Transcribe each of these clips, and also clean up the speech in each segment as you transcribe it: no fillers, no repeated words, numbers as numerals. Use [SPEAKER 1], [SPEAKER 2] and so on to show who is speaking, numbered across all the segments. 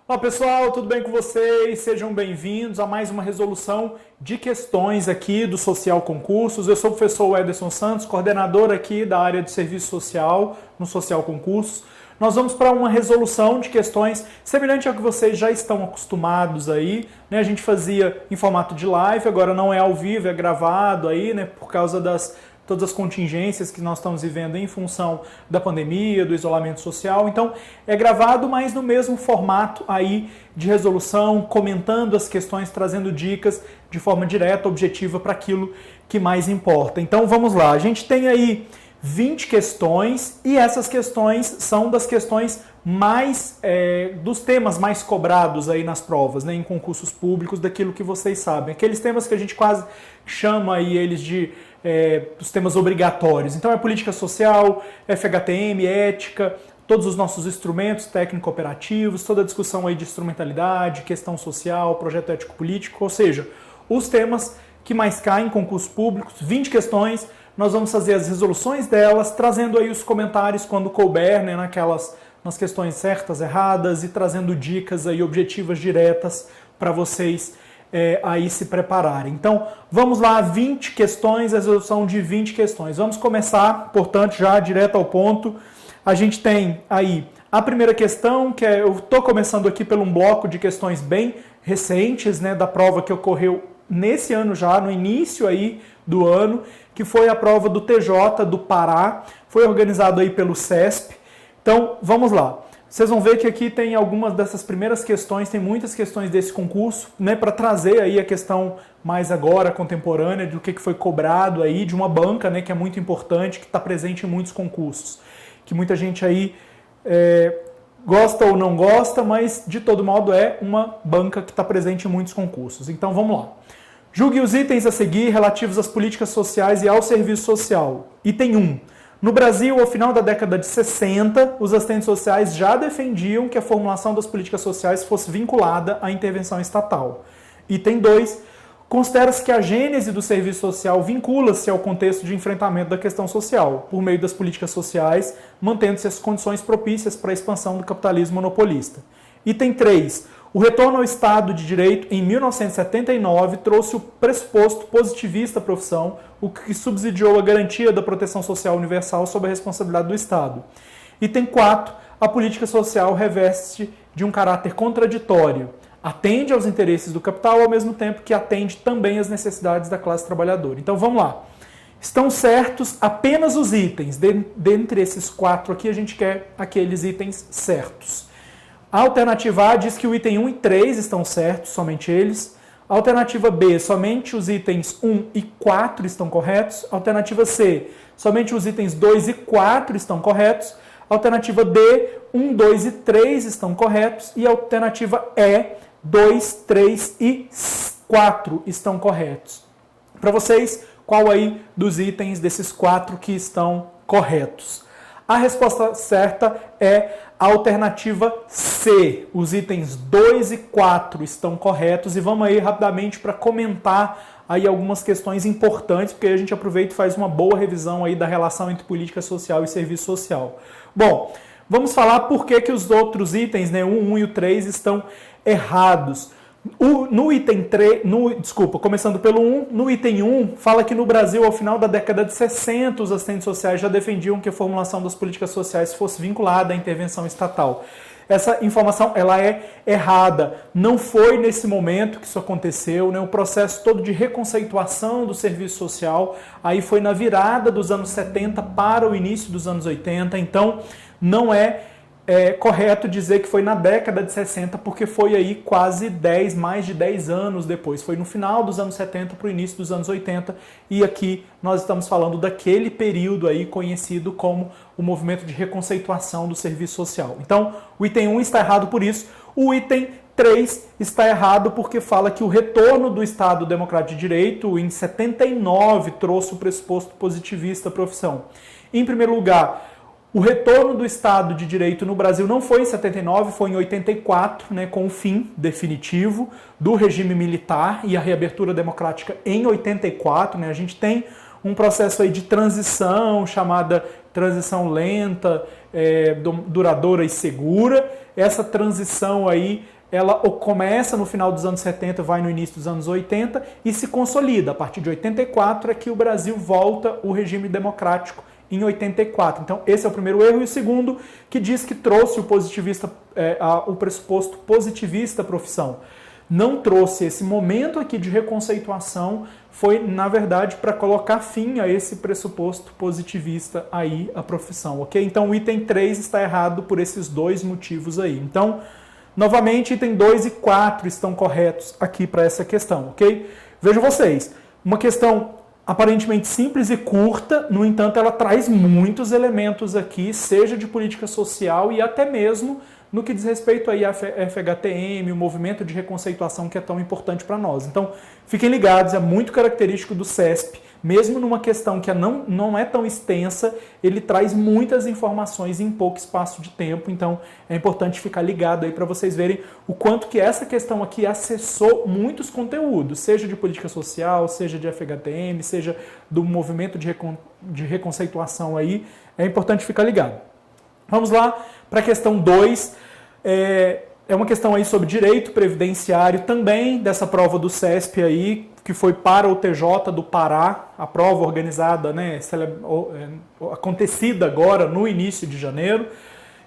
[SPEAKER 1] Olá pessoal, tudo bem com vocês? Sejam bem-vindos a mais uma resolução de questões aqui do Social Concursos. Eu sou o professor Ederson Santos, coordenador aqui da área de serviço social no Social Concursos. Nós vamos para uma resolução de questões semelhante ao que vocês já estão acostumados aí, né? A gente fazia em formato de live, agora não é ao vivo, é gravado aí, né? Por causa das todas as contingências que nós estamos vivendo em função da pandemia, do isolamento social. Então, é gravado, mas no mesmo formato aí de resolução, comentando as questões, trazendo dicas de forma direta, objetiva para aquilo que mais importa. Então, vamos lá. A gente tem aí 20 questões e essas questões são das questões mais dos temas mais cobrados aí nas provas, né, em concursos públicos, daquilo que vocês sabem. Aqueles temas que a gente quase chama aí eles de os temas obrigatórios. Então é política social, FHTM, ética, todos os nossos instrumentos técnico-operativos, toda a discussão aí de instrumentalidade, questão social, projeto ético-político, ou seja, os temas que mais caem em concursos públicos, 20 questões, nós vamos fazer as resoluções delas, trazendo aí os comentários quando couber, né, nas questões certas, erradas, e trazendo dicas aí objetivas diretas para vocês aí se prepararem. Então, vamos lá, 20 questões, resolução de 20 questões. Vamos começar, portanto, já direto ao ponto. A gente tem aí a primeira questão, que eu estou começando aqui pelo um bloco de questões bem recentes, né, da prova que ocorreu nesse ano já, no início aí do ano, que foi a prova do TJ do Pará, foi organizado aí pelo CESP. Então, vamos lá. Vocês vão ver que aqui tem algumas dessas primeiras questões, tem muitas questões desse concurso, né, para trazer aí a questão mais agora, contemporânea, do que foi cobrado aí, de uma banca, né, que é muito importante, que está presente em muitos concursos, que muita gente aí gosta ou não gosta, mas de todo modo é uma banca que está presente em muitos concursos. Então vamos lá. Julgue os itens a seguir relativos às políticas sociais e ao serviço social. Item 1. No Brasil, ao final da década de 60, os assistentes sociais já defendiam que a formulação das políticas sociais fosse vinculada à intervenção estatal. Item 2. Considera-se que a gênese do serviço social vincula-se ao contexto de enfrentamento da questão social, por meio das políticas sociais, mantendo-se as condições propícias para a expansão do capitalismo monopolista. Item 3. O retorno ao Estado de Direito em 1979 trouxe o pressuposto positivista à profissão, o que subsidiou a garantia da proteção social universal sob a responsabilidade do Estado. Item 4. A política social reveste de um caráter contraditório. Atende aos interesses do capital ao mesmo tempo que atende também às necessidades da classe trabalhadora. Então vamos lá. Estão certos apenas os itens. Dentre esses 4 aqui, a gente quer aqueles itens certos. A alternativa A diz que o item 1 e 3 estão certos, somente eles. A alternativa B, somente os itens 1 e 4 estão corretos. A alternativa C, somente os itens 2 e 4 estão corretos. A alternativa D, 1, 2 e 3 estão corretos. E a alternativa E, 2, 3 e 4 estão corretos. Para vocês, qual aí dos itens desses 4 que estão corretos? A resposta certa é a alternativa C. Os itens 2 e 4 estão corretos. E vamos aí rapidamente para comentar aí algumas questões importantes, porque aí a gente aproveita e faz uma boa revisão aí da relação entre política social e serviço social. Bom, vamos falar por que os outros itens, né, 1 e o 3, estão errados. No item 3, começando pelo 1, no item 1, fala que no Brasil, ao final da década de 60, os assistentes sociais já defendiam que a formulação das políticas sociais fosse vinculada à intervenção estatal. Essa informação ela é errada. Não foi nesse momento que isso aconteceu, né? O processo todo de reconceituação do serviço social aí foi na virada dos anos 70 para o início dos anos 80, então não é correto dizer que foi na década de 60, porque foi aí quase mais de 10 anos depois. Foi no final dos anos 70 para o início dos anos 80, e aqui nós estamos falando daquele período aí conhecido como o movimento de reconceituação do serviço social. Então, o item 1 está errado por isso. O item 3 está errado porque fala que o retorno do Estado Democrático de Direito em 79 trouxe o pressuposto positivista à profissão. Em primeiro lugar, o retorno do Estado de Direito no Brasil não foi em 79, foi em 84, né, com o fim definitivo do regime militar e a reabertura democrática em 84. Né, a gente tem um processo aí de transição, chamada transição lenta, duradoura e segura. Essa transição aí ela começa no final dos anos 70, vai no início dos anos 80 e se consolida. A partir de 84 é que o Brasil volta o regime democrático em 84. Então, esse é o primeiro erro. E o segundo, que diz que trouxe o positivista, o pressuposto positivista à profissão. Não trouxe esse momento aqui de reconceituação, foi, na verdade, para colocar fim a esse pressuposto positivista aí à profissão, ok? Então, o item 3 está errado por esses dois motivos aí. Então, novamente, item 2 e 4 estão corretos aqui para essa questão, ok? Vejam vocês, uma questão aparentemente simples e curta, no entanto, ela traz muitos elementos aqui, seja de política social e até mesmo no que diz respeito aí à FHTM, o movimento de reconceituação que é tão importante para nós. Então, fiquem ligados, é muito característico do CESP, mesmo numa questão que não é tão extensa, ele traz muitas informações em pouco espaço de tempo, então é importante ficar ligado aí para vocês verem o quanto que essa questão aqui acessou muitos conteúdos, seja de política social, seja de FHTM, seja do movimento de reconceituação aí, é importante ficar ligado. Vamos lá para a questão 2, é uma questão aí sobre direito previdenciário, também dessa prova do CESP aí, que foi para o TJ do Pará, a prova organizada, né, acontecida agora no início de janeiro,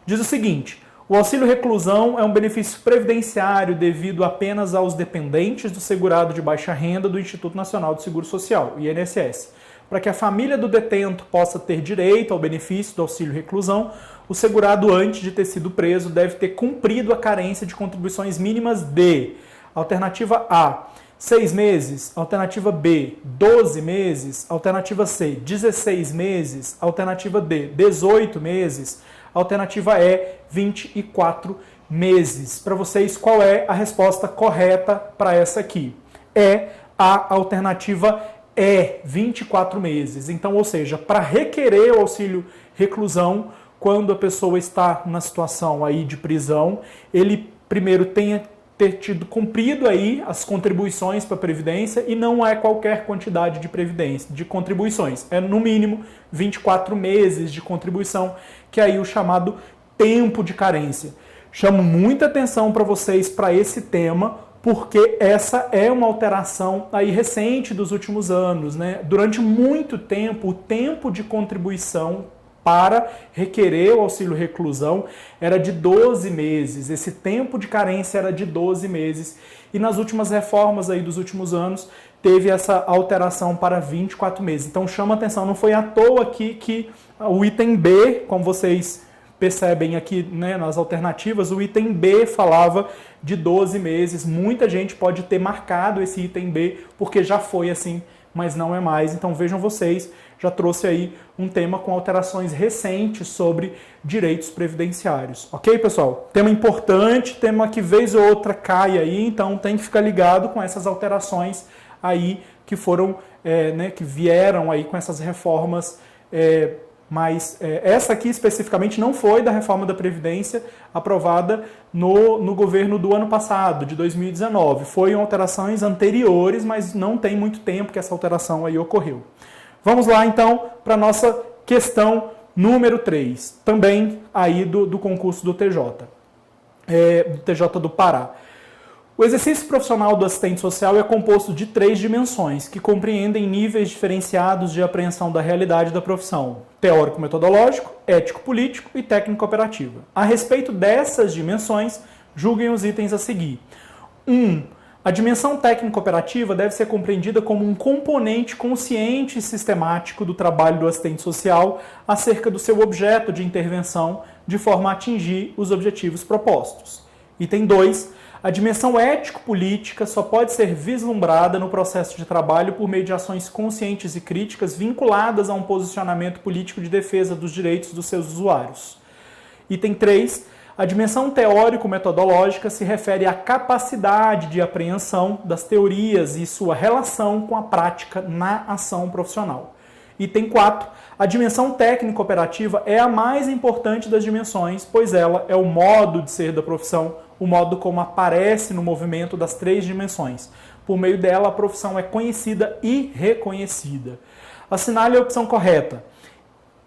[SPEAKER 1] diz o seguinte: o auxílio reclusão é um benefício previdenciário devido apenas aos dependentes do segurado de baixa renda do Instituto Nacional de Seguro Social, INSS. Para que a família do detento possa ter direito ao benefício do auxílio reclusão, o segurado, antes de ter sido preso, deve ter cumprido a carência de contribuições mínimas de: alternativa A, 6 meses, alternativa B, 12 meses, alternativa C, 16 meses, alternativa D, 18 meses, alternativa E, 24 meses. Para vocês, qual é a resposta correta para essa aqui? É a alternativa E, 24 meses. Então, ou seja, para requerer o auxílio reclusão, quando a pessoa está na situação aí de prisão, ele primeiro tenha ter tido cumprido aí as contribuições para a Previdência, e não é qualquer quantidade de contribuições. É no mínimo 24 meses de contribuição, que é aí o chamado tempo de carência. Chamo muita atenção para vocês para esse tema, porque essa é uma alteração aí recente dos últimos anos, né? Durante muito tempo, o tempo de contribuição para requerer o auxílio reclusão era de 12 meses. Esse tempo de carência era de 12 meses. E nas últimas reformas aí dos últimos anos, teve essa alteração para 24 meses. Então chama atenção, não foi à toa aqui que o item B, como vocês percebem aqui, né, nas alternativas, o item B falava de 12 meses. Muita gente pode ter marcado esse item B porque já foi assim, mas não é mais. Então vejam vocês, já trouxe aí um tema com alterações recentes sobre direitos previdenciários. Ok, pessoal? Tema importante, tema que vez ou outra cai aí, então tem que ficar ligado com essas alterações aí que foram, que vieram aí com essas reformas, mas essa aqui especificamente não foi da reforma da Previdência aprovada no governo do ano passado, de 2019. Foram alterações anteriores, mas não tem muito tempo que essa alteração aí ocorreu. Vamos lá, então, para a nossa questão número 3, também aí do concurso do TJ, do TJ do Pará. O exercício profissional do assistente social é composto de 3 dimensões, que compreendem níveis diferenciados de apreensão da realidade da profissão: teórico-metodológico, ético-político e técnico-operativa. A respeito dessas dimensões, julguem os itens a seguir. 1. A dimensão técnico-operativa deve ser compreendida como um componente consciente e sistemático do trabalho do assistente social acerca do seu objeto de intervenção, de forma a atingir os objetivos propostos. Item 2. A dimensão ético-política só pode ser vislumbrada no processo de trabalho por meio de ações conscientes e críticas vinculadas a um posicionamento político de defesa dos direitos dos seus usuários. Item 3. A dimensão teórico-metodológica se refere à capacidade de apreensão das teorias e sua relação com a prática na ação profissional. Item 4. A dimensão técnico-operativa é a mais importante das dimensões, pois ela é o modo de ser da profissão, o modo como aparece no movimento das 3 dimensões. Por meio dela, a profissão é conhecida e reconhecida. Assinale a opção correta.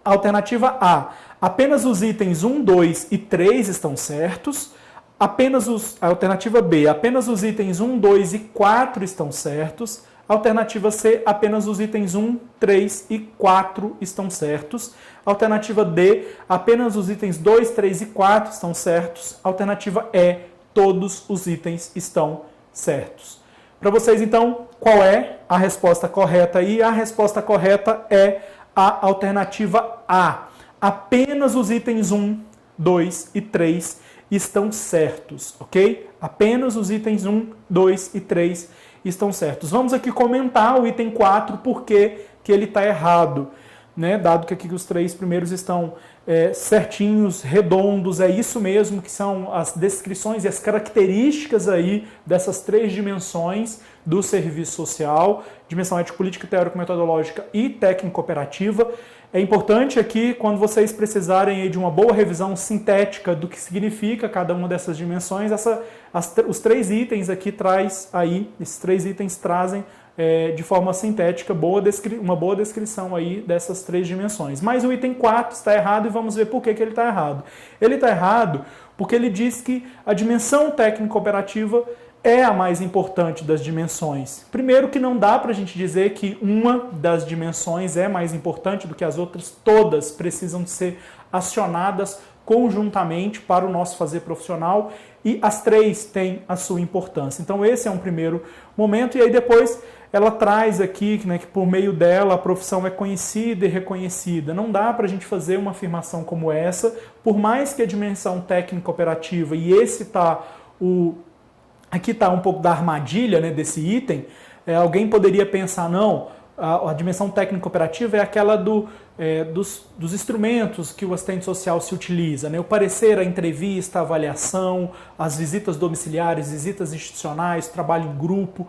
[SPEAKER 1] Alternativa A. Apenas os itens 1, 2 e 3 estão certos. A alternativa B, apenas os itens 1, 2 e 4 estão certos. Alternativa C, apenas os itens 1, 3 e 4 estão certos. Alternativa D, apenas os itens 2, 3 e 4 estão certos. Alternativa E, todos os itens estão certos. Para vocês, então, qual é a resposta correta aí? A resposta correta é a alternativa A. Apenas os itens 1, 2 e 3 estão certos, ok? Apenas os itens 1, 2 e 3 estão certos. Vamos aqui comentar o item 4, porque que ele está errado, né? Dado que aqui os 3 primeiros estão certinhos, redondos, é isso mesmo que são as descrições e as características aí dessas 3 dimensões do serviço social, dimensão ético-política, teórico-metodológica e técnico-operativa. É importante aqui, quando vocês precisarem de uma boa revisão sintética do que significa cada uma dessas dimensões, os 3 itens aqui esses 3 itens trazem de forma sintética uma boa descrição aí dessas 3 dimensões. Mas o item 4 está errado e vamos ver por que ele está errado. Ele está errado porque ele diz que a dimensão técnico-operativa é a mais importante das dimensões. Primeiro que não dá para a gente dizer que uma das dimensões é mais importante do que as outras, todas precisam ser acionadas conjuntamente para o nosso fazer profissional e as 3 têm a sua importância. Então esse é um primeiro momento e aí depois ela traz aqui, né, que por meio dela a profissão é conhecida e reconhecida. Não dá para a gente fazer uma afirmação como essa, por mais que a dimensão técnico-operativa, e aqui está um pouco da armadilha, né, desse item, alguém poderia pensar, não, a dimensão técnico-operativa é aquela dos instrumentos que o assistente social se utiliza, né? O parecer, a entrevista, a avaliação, as visitas domiciliares, visitas institucionais, trabalho em grupo,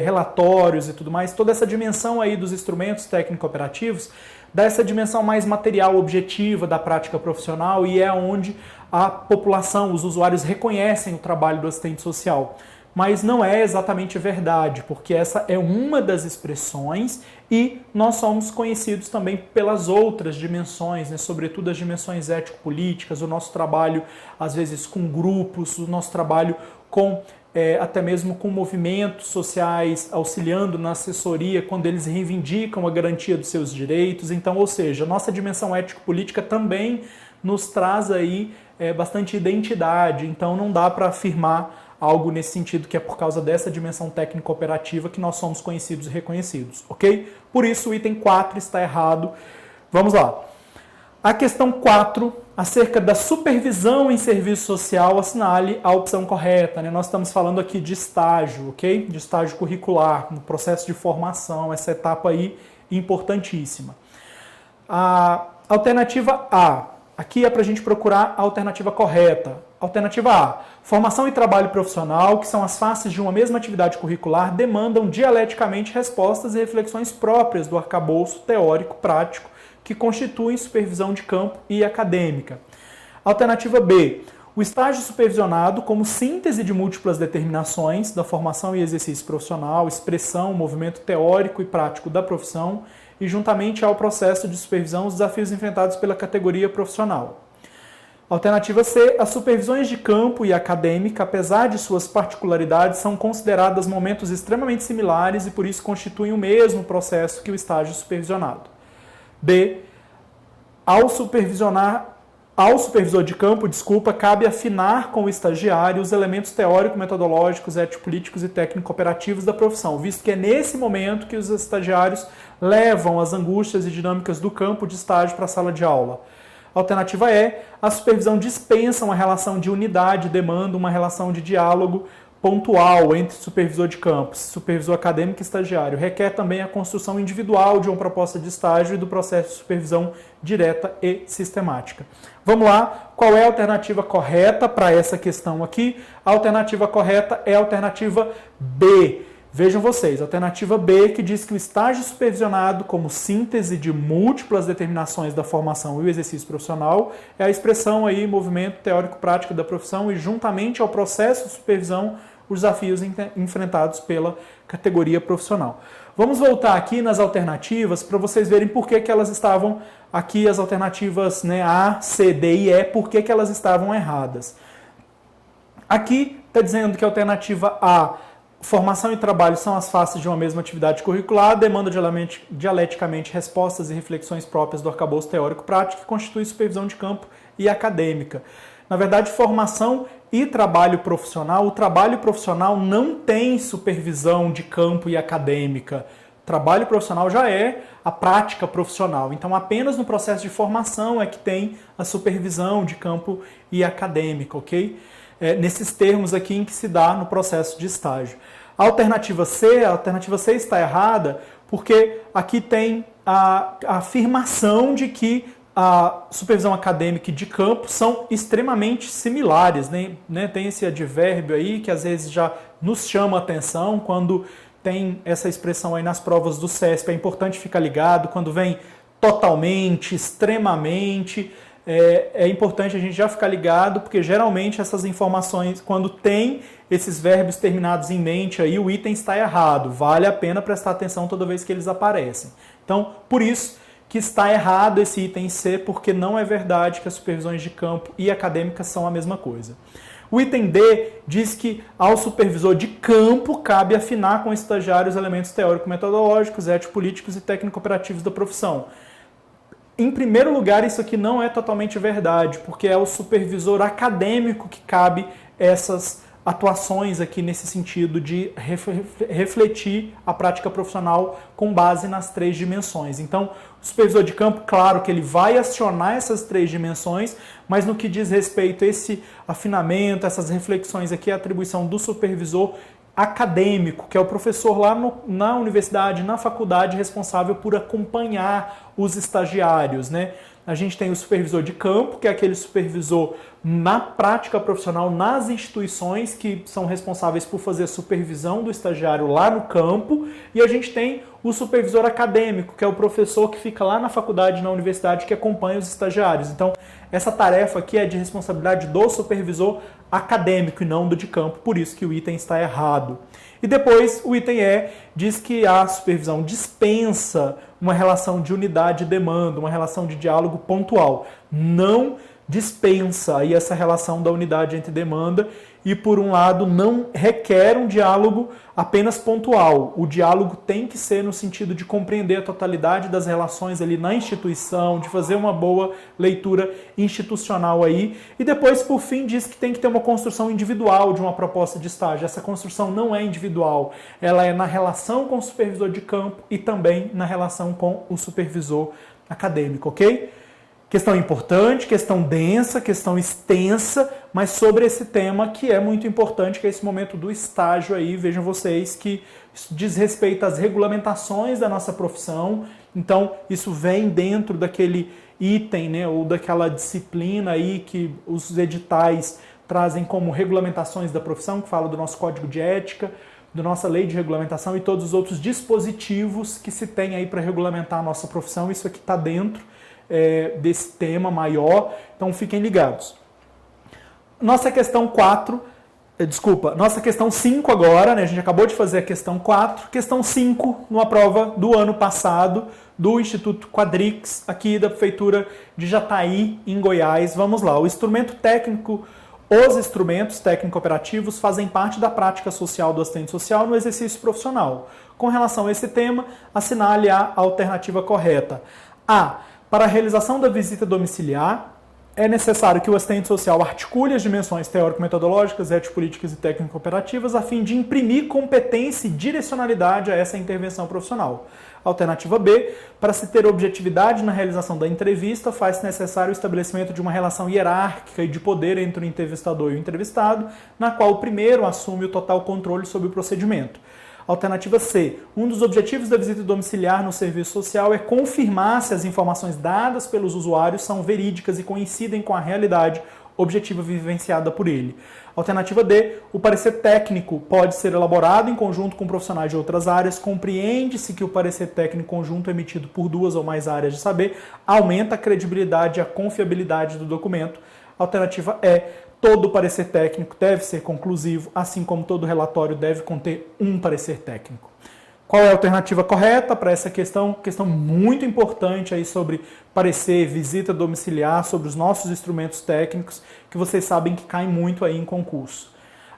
[SPEAKER 1] relatórios e tudo mais. Toda essa dimensão aí dos instrumentos técnico-operativos dá essa dimensão mais material, objetiva da prática profissional e é onde a população, os usuários reconhecem o trabalho do assistente social. Mas não é exatamente verdade, porque essa é uma das expressões e nós somos conhecidos também pelas outras dimensões, né? Sobretudo as dimensões ético-políticas, o nosso trabalho às vezes com grupos, o nosso trabalho com até mesmo com movimentos sociais, auxiliando na assessoria quando eles reivindicam a garantia dos seus direitos. Então, ou seja, a nossa dimensão ético-política também nos traz aí bastante identidade, então não dá para afirmar algo nesse sentido que é por causa dessa dimensão técnico-operativa que nós somos conhecidos e reconhecidos, ok? Por isso o item 4 está errado. Vamos lá. A questão 4, acerca da supervisão em serviço social, assinale a opção correta, né? Nós estamos falando aqui de estágio, ok? De estágio curricular, no processo de formação, essa etapa aí importantíssima. A alternativa A, aqui é para a gente procurar a alternativa correta. Alternativa A, formação e trabalho profissional, que são as faces de uma mesma atividade curricular, demandam dialeticamente respostas e reflexões próprias do arcabouço teórico prático que constituem supervisão de campo e acadêmica. Alternativa B, o estágio supervisionado como síntese de múltiplas determinações da formação e exercício profissional, expressão, movimento teórico e prático da profissão e juntamente ao processo de supervisão os desafios enfrentados pela categoria profissional. Alternativa C, as supervisões de campo e acadêmica, apesar de suas particularidades, são consideradas momentos extremamente similares e por isso constituem o mesmo processo que o estágio supervisionado. D, ao supervisor de campo, cabe afinar com o estagiário os elementos teórico-metodológicos, ético-políticos e técnico-operativos da profissão, visto que é nesse momento que os estagiários levam as angústias e dinâmicas do campo de estágio para a sala de aula. Alternativa E, a supervisão dispensa uma relação de unidade, demanda uma relação de diálogo pontual entre supervisor de campus, supervisor acadêmico e estagiário. Requer também a construção individual de uma proposta de estágio e do processo de supervisão direta e sistemática. Vamos lá, qual é a alternativa correta para essa questão aqui? A alternativa correta é a alternativa B. Vejam vocês, alternativa B, que diz que o estágio supervisionado como síntese de múltiplas determinações da formação e o exercício profissional é a expressão aí, movimento teórico-prático da profissão e juntamente ao processo de supervisão os desafios enfrentados pela categoria profissional. Vamos voltar aqui nas alternativas para vocês verem por que elas estavam aqui, as alternativas, né, A, C, D e E, por que elas estavam erradas. Aqui está dizendo que a alternativa A, formação e trabalho são as faces de uma mesma atividade curricular, demanda dialeticamente respostas e reflexões próprias do arcabouço teórico-prático que constitui supervisão de campo e acadêmica. Na verdade, formação e trabalho profissional, o trabalho profissional não tem supervisão de campo e acadêmica. O trabalho profissional já é a prática profissional. Então, apenas no processo de formação é que tem a supervisão de campo e acadêmica, ok? Nesses termos aqui em que se dá no processo de estágio. A alternativa C está errada porque aqui tem a afirmação de que a supervisão acadêmica e de campo são extremamente similares, né? Tem esse advérbio aí que às vezes já nos chama a atenção quando tem essa expressão aí nas provas do CESP. É importante ficar ligado quando vem totalmente, extremamente. É importante a gente já ficar ligado, porque geralmente essas informações, quando tem esses verbos terminados em mente, aí o item está errado. Vale a pena prestar atenção toda vez que eles aparecem. Então, por isso que está errado esse item C, porque não é verdade que as supervisões de campo e acadêmicas são a mesma coisa. O item D diz que ao supervisor de campo cabe afinar com o estagiário os elementos teórico-metodológicos, ético-políticos e técnico-operativos da profissão. Em primeiro lugar, isso aqui não é totalmente verdade, porque é o supervisor acadêmico que cabe essas atuações aqui nesse sentido de refletir a prática profissional com base nas 3 dimensões. Então, o supervisor de campo, claro que ele vai acionar essas 3 dimensões, mas no que diz respeito a esse afinamento, essas reflexões aqui, a atribuição do supervisor acadêmico, que é o professor lá na universidade, na faculdade, responsável por acompanhar os estagiários, né? A gente tem o supervisor de campo, que é aquele supervisor na prática profissional, nas instituições que são responsáveis por fazer a supervisão do estagiário lá no campo, e a gente tem o supervisor acadêmico, que é o professor que fica lá na faculdade, na universidade, que acompanha os estagiários. Então, essa tarefa aqui é de responsabilidade do supervisor acadêmico e não do de campo, por isso que o item está errado. E depois, o item E diz que a supervisão dispensa uma relação de unidade e demanda, uma relação de diálogo pontual. Não dispensa aí essa relação da unidade entre demanda e, por um lado, não requer um diálogo apenas pontual. O diálogo tem que ser no sentido de compreender a totalidade das relações ali na instituição, de fazer uma boa leitura institucional aí. E depois, por fim, diz que tem que ter uma construção individual de uma proposta de estágio. Essa construção não é individual, ela é na relação com o supervisor de campo e também na relação com o supervisor acadêmico, ok? Questão importante, questão densa, questão extensa, mas sobre esse tema que é muito importante, que é esse momento do estágio aí. Vejam vocês que isso diz respeito às regulamentações da nossa profissão. Então, isso vem dentro daquele item, né, ou daquela disciplina aí que os editais trazem como regulamentações da profissão, que fala do nosso código de ética, da nossa lei de regulamentação e todos os outros dispositivos que se tem aí para regulamentar a nossa profissão. Isso aqui está dentro desse tema maior, então fiquem ligados. Nossa questão 5 agora, né? A gente acabou de fazer a questão 4, questão 5, numa prova do ano passado, do Instituto Quadrix, aqui da Prefeitura de Jataí, em Goiás. Vamos lá, o instrumento técnico, os instrumentos técnico-operativos fazem parte da prática social do assistente social no exercício profissional. Com relação a esse tema, assinale a alternativa correta. A. Para a realização da visita domiciliar, é necessário que o assistente social articule as dimensões teórico-metodológicas, ético-políticas e técnico-operativas a fim de imprimir competência e direcionalidade a essa intervenção profissional. Alternativa B, para se ter objetividade na realização da entrevista, faz-se necessário o estabelecimento de uma relação hierárquica e de poder entre o entrevistador e o entrevistado, na qual o primeiro assume o total controle sobre o procedimento. Alternativa C. Um dos objetivos da visita domiciliar no serviço social é confirmar se as informações dadas pelos usuários são verídicas e coincidem com a realidade objetiva vivenciada por ele. Alternativa D. O parecer técnico pode ser elaborado em conjunto com profissionais de outras áreas. Compreende-se que o parecer técnico conjunto emitido por 2 ou mais áreas de saber aumenta a credibilidade e a confiabilidade do documento. Alternativa E. Todo parecer técnico deve ser conclusivo, assim como todo relatório deve conter um parecer técnico. Qual é a alternativa correta para essa questão? Questão muito importante aí sobre parecer, visita domiciliar, sobre os nossos instrumentos técnicos, que vocês sabem que caem muito aí em concurso.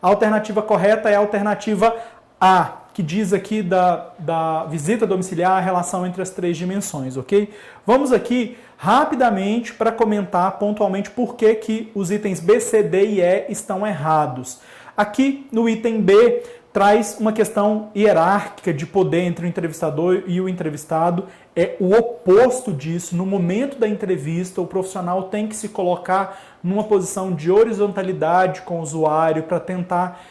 [SPEAKER 1] A alternativa correta é a alternativa A, que diz aqui da visita domiciliar, a relação entre as 3 dimensões, ok? Vamos aqui rapidamente para comentar pontualmente por que os itens B, C, D e E estão errados. Aqui no item B traz uma questão hierárquica de poder entre o entrevistador e o entrevistado. É o oposto disso. No momento da entrevista, o profissional tem que se colocar numa posição de horizontalidade com o usuário para tentar,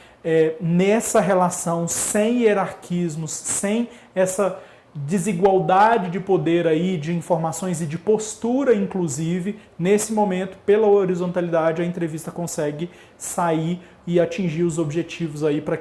[SPEAKER 1] nessa relação, sem hierarquismos, sem essa desigualdade de poder aí, de informações e de postura, inclusive, nesse momento, pela horizontalidade, a entrevista consegue sair e atingir os objetivos aí para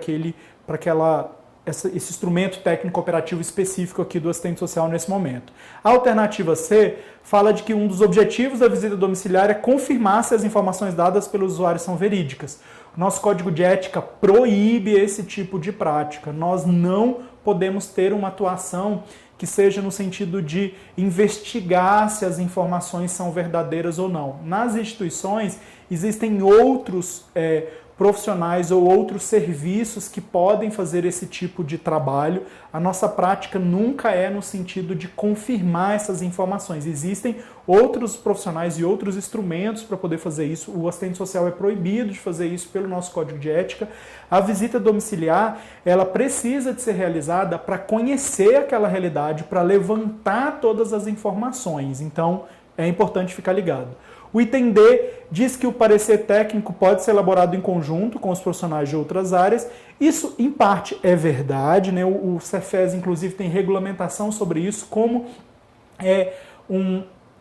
[SPEAKER 1] esse instrumento técnico operativo específico aqui do assistente social nesse momento. A alternativa C fala de que um dos objetivos da visita domiciliar é confirmar se as informações dadas pelo usuário são verídicas. O nosso código de ética proíbe esse tipo de prática. Nós não podemos ter uma atuação que seja no sentido de investigar se as informações são verdadeiras ou não. Nas instituições existem outros profissionais ou outros serviços que podem fazer esse tipo de trabalho. A nossa prática nunca é no sentido de confirmar essas informações. Existem outros profissionais e outros instrumentos para poder fazer isso. O assistente social é proibido de fazer isso pelo nosso código de ética. A visita domiciliar, ela precisa de ser realizada para conhecer aquela realidade, para levantar todas as informações. Então, é importante ficar ligado. O item D diz que o parecer técnico pode ser elaborado em conjunto com os profissionais de outras áreas. Isso, em parte, é verdade, né? O Cefes, inclusive, tem regulamentação sobre isso, como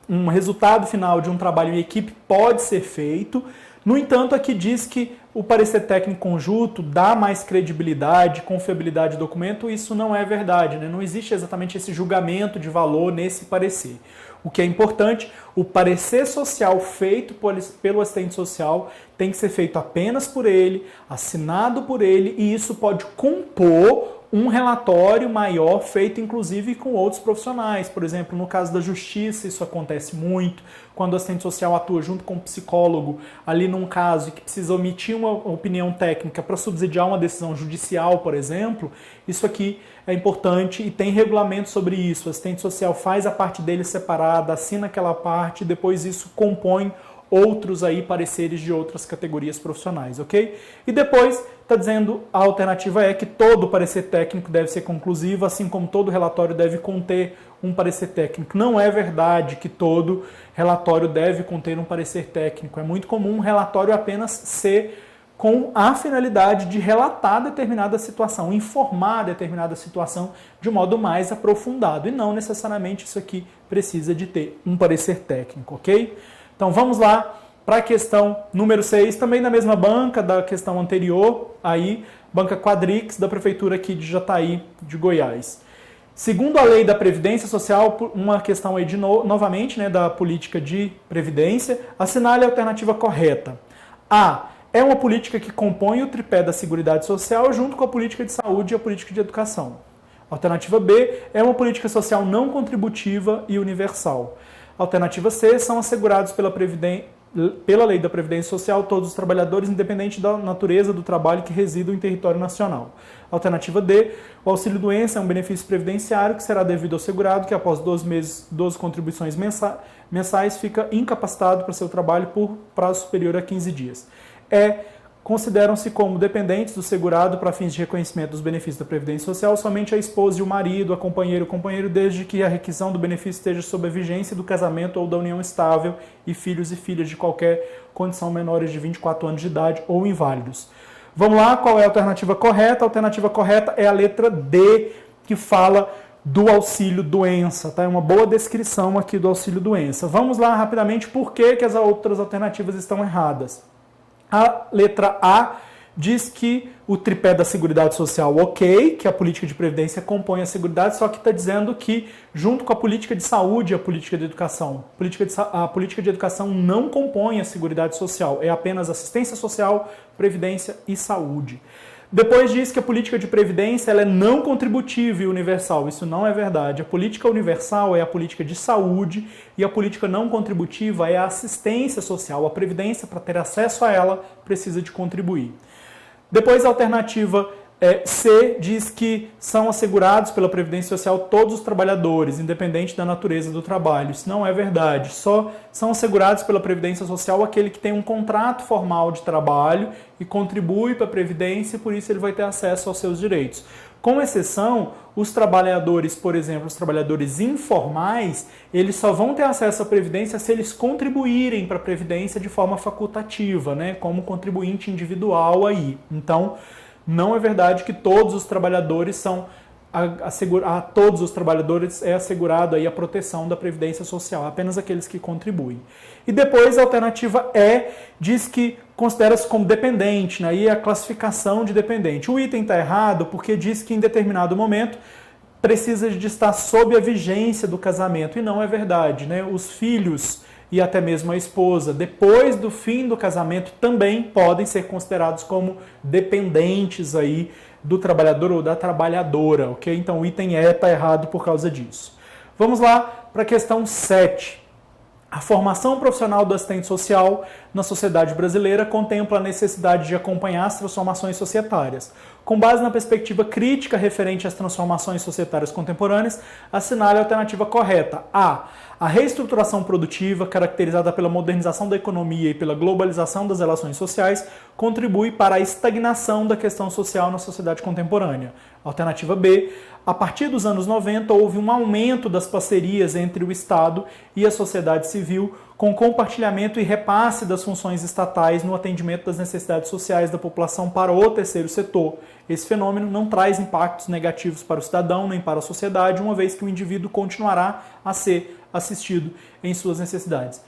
[SPEAKER 1] um resultado final de um trabalho em equipe pode ser feito. No entanto, aqui diz que o parecer técnico conjunto dá mais credibilidade, confiabilidade do documento. Isso não é verdade, né? Não existe exatamente esse julgamento de valor nesse parecer. O que é importante, o parecer social feito pelo assistente social tem que ser feito apenas por ele, assinado por ele, e isso pode compor um relatório maior feito inclusive com outros profissionais. Por exemplo, no caso da justiça, isso acontece muito, quando o assistente social atua junto com o psicólogo, ali num caso que precisa omitir uma opinião técnica para subsidiar uma decisão judicial, por exemplo, isso aqui é importante e tem regulamento sobre isso. O assistente social faz a parte dele separada, assina aquela parte e depois isso compõe outros aí pareceres de outras categorias profissionais, ok? E depois está dizendo, a alternativa é que todo parecer técnico deve ser conclusivo, assim como todo relatório deve conter um parecer técnico. Não é verdade que todo relatório deve conter um parecer técnico. É muito comum um relatório apenas ser com a finalidade de relatar determinada situação, informar determinada situação de um modo mais aprofundado. E não necessariamente isso aqui precisa de ter um parecer técnico, ok? Então vamos lá para a questão número 6, também na mesma banca da questão anterior, aí, banca Quadrix, da Prefeitura aqui de Jataí, de Goiás. Segundo a lei da Previdência Social, uma questão aí novamente, né, da política de previdência, assinale a alternativa correta. A. É uma política que compõe o tripé da Seguridade Social junto com a política de saúde e a política de educação. Alternativa B. É uma política social não contributiva e universal. Alternativa C. São assegurados pela lei da Previdência Social todos os trabalhadores, independente da natureza do trabalho que residam em território nacional. Alternativa D. O auxílio-doença é um benefício previdenciário que será devido ao segurado que após 12 meses, 12 contribuições mensais, fica incapacitado para seu trabalho por prazo superior a 15 dias. Consideram-se como dependentes do segurado para fins de reconhecimento dos benefícios da Previdência Social somente a esposa e o marido, a companheira e o companheiro, desde que a requisição do benefício esteja sob a vigência do casamento ou da união estável e filhos e filhas de qualquer condição menores de 24 anos de idade ou inválidos. Vamos lá, qual é a alternativa correta? A alternativa correta é a letra D, que fala do auxílio-doença, tá? É uma boa descrição aqui do auxílio-doença. Vamos lá rapidamente por que as outras alternativas estão erradas. A letra A diz que o tripé da Seguridade Social, ok, que a política de previdência compõe a Seguridade, só que está dizendo que, junto com a política de saúde e a política de educação, a política de educação não compõe a Seguridade Social, é apenas assistência social, previdência e saúde. Depois diz que a política de previdência ela é não contributiva e universal. Isso não é verdade. A política universal é a política de saúde e a política não contributiva é a assistência social. A previdência, para ter acesso a ela, precisa de contribuir. Depois a alternativa C diz que são assegurados pela Previdência Social todos os trabalhadores, independente da natureza do trabalho. Isso não é verdade. Só são assegurados pela Previdência Social aquele que tem um contrato formal de trabalho e contribui para a Previdência, e por isso ele vai ter acesso aos seus direitos. Com exceção, os trabalhadores, por exemplo, os trabalhadores informais, eles só vão ter acesso à Previdência se eles contribuírem para a Previdência de forma facultativa, né? Como contribuinte individual aí. Então, não é verdade que todos os trabalhadores são a todos os trabalhadores é assegurado aí a proteção da Previdência Social, apenas aqueles que contribuem. E depois a alternativa E diz que considera-se como dependente, né? Aí a classificação de dependente. O item está errado porque diz que em determinado momento precisa de estar sob a vigência do casamento, e não é verdade, né? Os filhos e até mesmo a esposa, depois do fim do casamento, também podem ser considerados como dependentes aí do trabalhador ou da trabalhadora, ok? Então o item E está errado por causa disso. Vamos lá para a questão 7. A formação profissional do assistente social na sociedade brasileira contempla a necessidade de acompanhar as transformações societárias. Com base na perspectiva crítica referente às transformações societárias contemporâneas, assinale a alternativa correta. A. A reestruturação produtiva, caracterizada pela modernização da economia e pela globalização das relações sociais, contribui para a estagnação da questão social na sociedade contemporânea. Alternativa B. A partir dos anos 90, houve um aumento das parcerias entre o Estado e a sociedade civil, com compartilhamento e repasse das funções estatais no atendimento das necessidades sociais da população para o terceiro setor. Esse fenômeno não traz impactos negativos para o cidadão nem para a sociedade, uma vez que o indivíduo continuará a ser assistido em suas necessidades.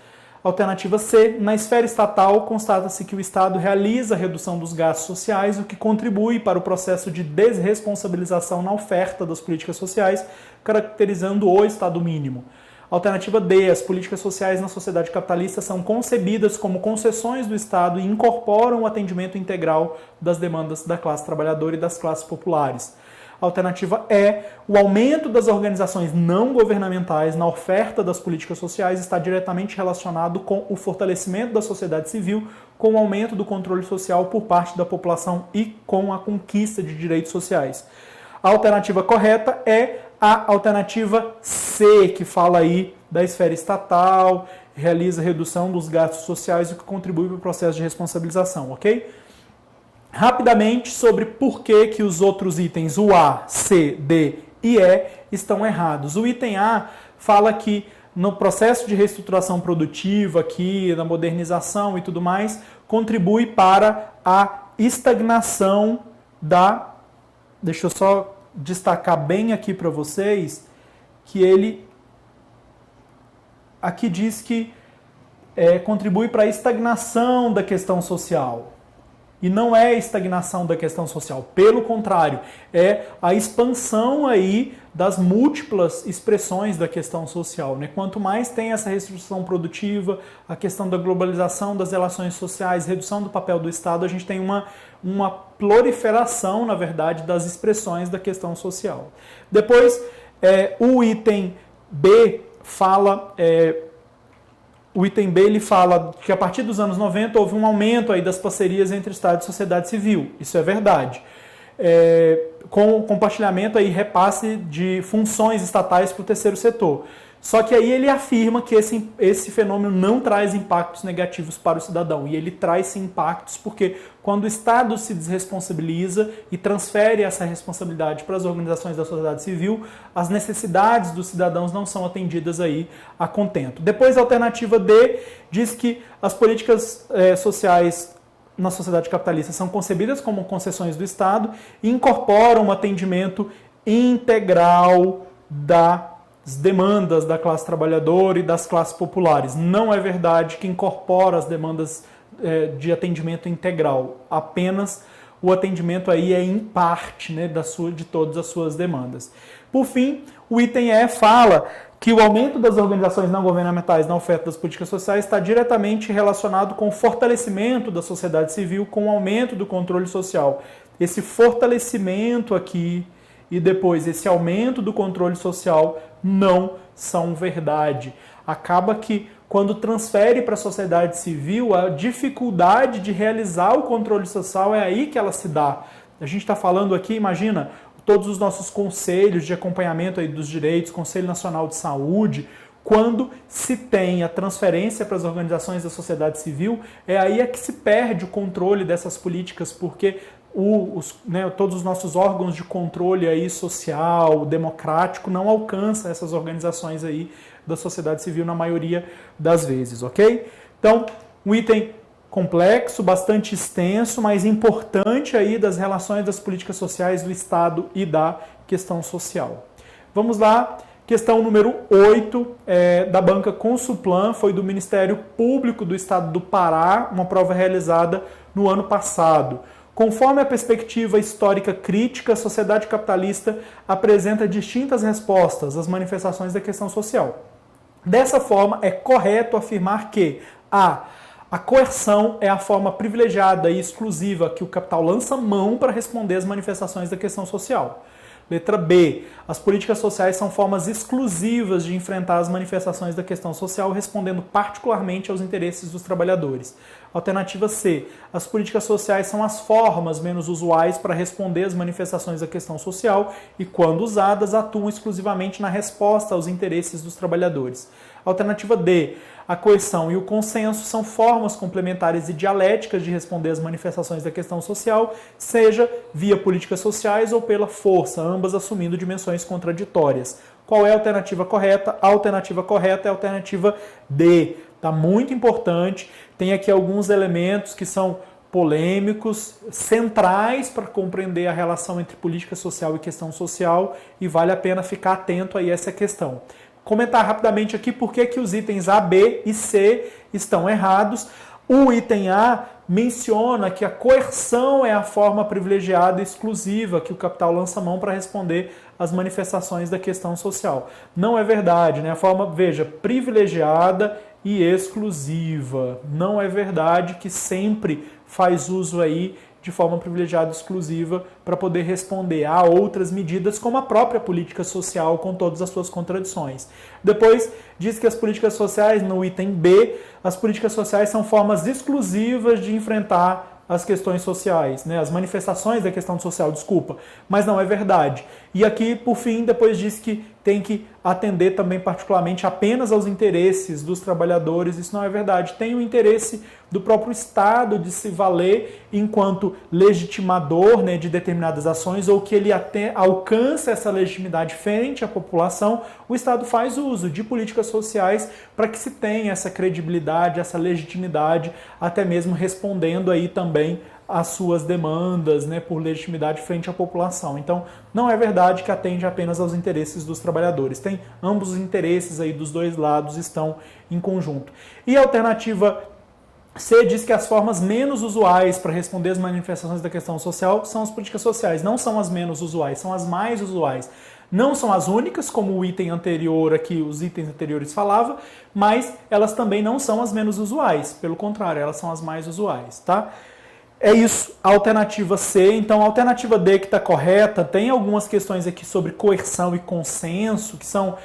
[SPEAKER 1] Alternativa C. Na esfera estatal, constata-se que o Estado realiza a redução dos gastos sociais, o que contribui para o processo de desresponsabilização na oferta das políticas sociais, caracterizando o Estado mínimo. Alternativa D. As políticas sociais na sociedade capitalista são concebidas como concessões do Estado e incorporam o atendimento integral das demandas da classe trabalhadora e das classes populares. Alternativa E. O aumento das organizações não governamentais na oferta das políticas sociais está diretamente relacionado com o fortalecimento da sociedade civil, com o aumento do controle social por parte da população e com a conquista de direitos sociais. A alternativa correta é a alternativa C, que fala aí da esfera estatal, realiza redução dos gastos sociais, o que contribui para o processo de responsabilização, ok? Rapidamente sobre por que os outros itens, o A, C, D e E, estão errados. O item A fala que no processo de reestruturação produtiva, aqui, na modernização e tudo mais, contribui para a estagnação da... Deixa eu só destacar bem aqui para vocês que ele aqui diz que contribui para a estagnação da questão social. E não é a estagnação da questão social, pelo contrário, é a expansão aí das múltiplas expressões da questão social, né? Quanto mais tem essa restrição produtiva, a questão da globalização das relações sociais, redução do papel do Estado, a gente tem uma proliferação, na verdade, das expressões da questão social. Depois, o item B fala... O item B ele fala que a partir dos anos 90 houve um aumento aí das parcerias entre Estado e sociedade civil. Isso é verdade. Com compartilhamento e repasse de funções estatais para o terceiro setor. Só que aí ele afirma que esse fenômeno não traz impactos negativos para o cidadão. E ele traz sim impactos porque quando o Estado se desresponsabiliza e transfere essa responsabilidade para as organizações da sociedade civil, as necessidades dos cidadãos não são atendidas aí a contento. Depois a alternativa D diz que as políticas sociais na sociedade capitalista são concebidas como concessões do Estado e incorporam um atendimento integral das demandas da classe trabalhadora e das classes populares. Não é verdade que incorpora as demandas de atendimento integral. Apenas o atendimento aí é em parte, né, de todas as suas demandas. Por fim, o item E fala que o aumento das organizações não governamentais na oferta das políticas sociais está diretamente relacionado com o fortalecimento da sociedade civil, com o aumento do controle social. Esse fortalecimento aqui e depois esse aumento do controle social não são verdade. Acaba que quando transfere para a sociedade civil, a dificuldade de realizar o controle social é aí que ela se dá. A gente está falando aqui, imagina, todos os nossos conselhos de acompanhamento aí dos direitos, Conselho Nacional de Saúde, quando se tem a transferência para as organizações da sociedade civil, é aí é que se perde o controle dessas políticas, porque todos os nossos órgãos de controle aí social, democrático, não alcançam essas organizações aí da sociedade civil na maioria das vezes, ok? Então, um item complexo, bastante extenso, mas importante aí das relações das políticas sociais do Estado e da questão social. Vamos lá, questão número 8 da banca Consulplan, foi do Ministério Público do Estado do Pará, uma prova realizada no ano passado. Conforme a perspectiva histórica crítica, a sociedade capitalista apresenta distintas respostas às manifestações da questão social. Dessa forma, é correto afirmar que a coerção é a forma privilegiada e exclusiva que o capital lança mão para responder às manifestações da questão social. Letra B. As políticas sociais são formas exclusivas de enfrentar as manifestações da questão social, respondendo particularmente aos interesses dos trabalhadores. Alternativa C. As políticas sociais são as formas menos usuais para responder às manifestações da questão social e, quando usadas, atuam exclusivamente na resposta aos interesses dos trabalhadores. Alternativa D. A coerção e o consenso são formas complementares e dialéticas de responder às manifestações da questão social, seja via políticas sociais ou pela força, ambas assumindo dimensões contraditórias. Qual é a alternativa correta? A alternativa correta é a alternativa D. Tá muito importante. Tem aqui alguns elementos que são polêmicos, centrais para compreender a relação entre política social e questão social, e vale a pena ficar atento aí a essa questão. Comentar rapidamente aqui por que os itens A, B e C estão errados. O item A menciona que a coerção é a forma privilegiada e exclusiva que o capital lança mão para responder às manifestações da questão social. Não é verdade, né? A forma, veja, privilegiada e exclusiva. Não é verdade que sempre faz uso aí de forma privilegiada e exclusiva para poder responder a outras medidas, como a própria política social, com todas as suas contradições. Depois, diz que as políticas sociais, no item B, as políticas sociais são formas exclusivas de enfrentar as questões sociais, né? As manifestações da questão social, desculpa, mas não é verdade. E aqui, por fim, depois diz que tem que atender também particularmente apenas aos interesses dos trabalhadores. Isso não é verdade. Tem o interesse do próprio Estado de se valer enquanto legitimador, né, de determinadas ações, ou que ele até alcança essa legitimidade frente à população. O Estado faz uso de políticas sociais para que se tenha essa credibilidade, essa legitimidade, até mesmo respondendo aí também as suas demandas, né, por legitimidade frente à população. Então, não é verdade que atende apenas aos interesses dos trabalhadores. Tem ambos os interesses aí dos dois lados estão em conjunto. E a alternativa C diz que as formas menos usuais para responder às manifestações da questão social são as políticas sociais. Não são as menos usuais, são as mais usuais. Não são as únicas, como o item anterior aqui, os itens anteriores falavam, mas elas também não são as menos usuais. Pelo contrário, elas são as mais usuais, tá? É isso, a alternativa C. Então, a alternativa D que está correta, tem algumas questões aqui sobre coerção e consenso, que são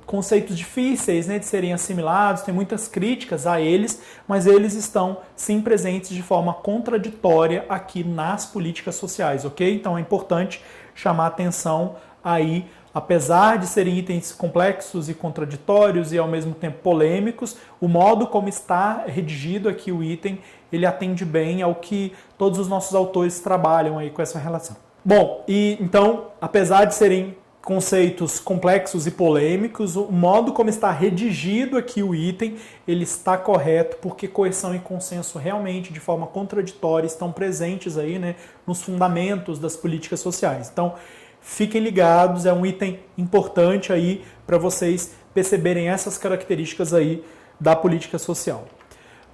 [SPEAKER 1] conceitos difíceis, né, de serem assimilados, tem muitas críticas a eles, mas eles estão sim presentes de forma contraditória aqui nas políticas sociais, ok? Então é importante chamar atenção aí, apesar de serem itens complexos e contraditórios e ao mesmo tempo polêmicos, o modo como está redigido aqui o item, ele atende bem ao que todos os nossos autores trabalham aí com essa relação. Bom, e então, apesar de serem conceitos complexos e polêmicos, o modo como está redigido aqui o item, ele está correto, porque coerção e consenso realmente, de forma contraditória, estão presentes aí, né, nos fundamentos das políticas sociais. Então, fiquem ligados, é um item importante aí para vocês perceberem essas características aí da política social.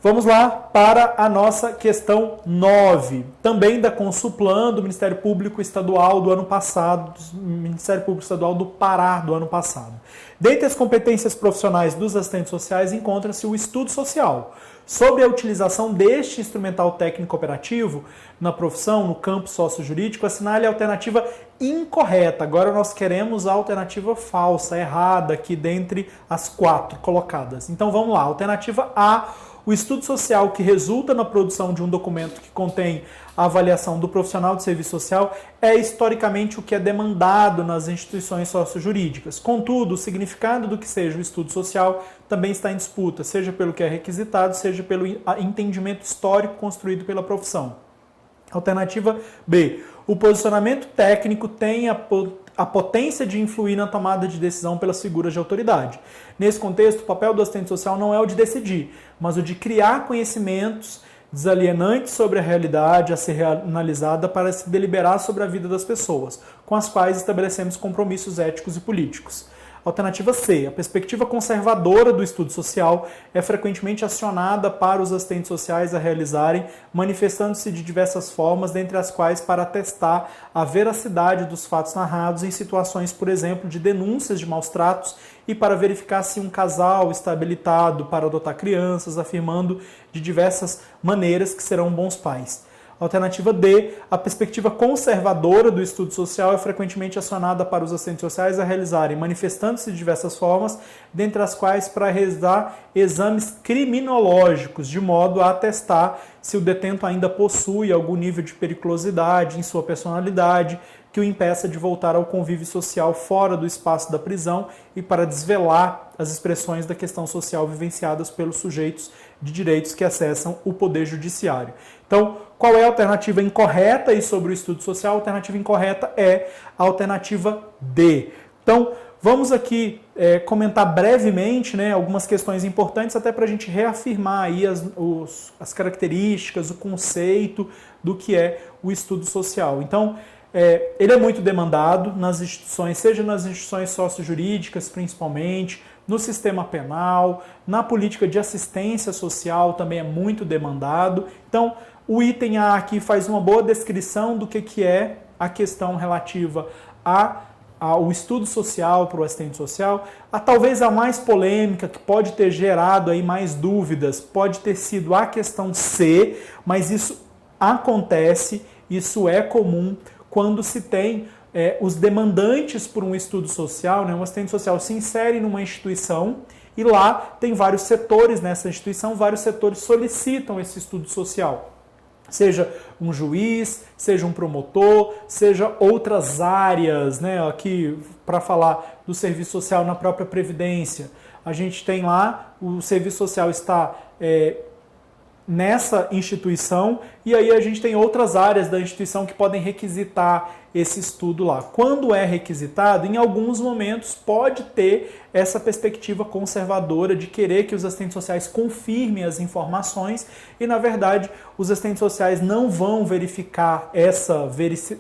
[SPEAKER 1] Vamos lá para a nossa questão 9, também da Consulplan, do Ministério Público Estadual do ano passado, do Ministério Público Estadual do Pará do ano passado. Dentre as competências profissionais dos assistentes sociais encontra-se o estudo social. sobre a utilização deste instrumental técnico operativo na profissão, no campo sócio-jurídico, assinale a alternativa incorreta. Agora nós queremos a alternativa falsa, errada, aqui dentre as 4 colocadas. Então vamos lá, alternativa A: o estudo social que resulta na produção de um documento que contém a avaliação do profissional de serviço social é historicamente o que é demandado nas instituições sociojurídicas. Contudo, o significado do que seja o estudo social também está em disputa, seja pelo que é requisitado, seja pelo entendimento histórico construído pela profissão. Alternativa B: o posicionamento técnico tem a potência de influir na tomada de decisão pelas figuras de autoridade. Nesse contexto, o papel do assistente social não é o de decidir, mas o de criar conhecimentos desalienantes sobre a realidade a ser analisada para se deliberar sobre a vida das pessoas, com as quais estabelecemos compromissos éticos e políticos. Alternativa C: a perspectiva conservadora do estudo social é frequentemente acionada para os assistentes sociais a realizarem, manifestando-se de diversas formas, dentre as quais para atestar a veracidade dos fatos narrados em situações, por exemplo, de denúncias de maus-tratos e para verificar se um casal está habilitado para adotar crianças, afirmando de diversas maneiras que serão bons pais. Alternativa D: a perspectiva conservadora do estudo social é frequentemente acionada para os assistentes sociais a realizarem, manifestando-se de diversas formas, dentre as quais para realizar exames criminológicos, de modo a atestar se o detento ainda possui algum nível de periculosidade em sua personalidade que o impeça de voltar ao convívio social fora do espaço da prisão e para desvelar as expressões da questão social vivenciadas pelos sujeitos de direitos que acessam o poder judiciário. Então, qual é a alternativa incorreta aí sobre o estudo social? A alternativa incorreta é a alternativa D. Então, vamos aqui comentar brevemente, né, algumas questões importantes até para a gente reafirmar aí as características, o conceito do que é o estudo social. Então, ele é muito demandado nas instituições, seja nas instituições sociojurídicas principalmente, no sistema penal, na política de assistência social também é muito demandado. Então, o item A aqui faz uma boa descrição do que é a questão relativa ao estudo social para o assistente social. Talvez a mais polêmica, que pode ter gerado aí mais dúvidas, pode ter sido a questão C, mas isso acontece, isso é comum quando se tem os demandantes por um estudo social, né? Um assistente social se insere numa instituição e lá tem vários setores nessa instituição, vários setores solicitam esse estudo social. Seja um juiz, seja um promotor, seja outras áreas, né? Aqui para falar do serviço social na própria Previdência. A gente tem lá, o serviço social está nessa instituição e aí a gente tem outras áreas da instituição que podem requisitar esse estudo lá. Quando é requisitado, em alguns momentos pode ter essa perspectiva conservadora de querer que os assistentes sociais confirmem as informações e, na verdade, os assistentes sociais não vão verificar essa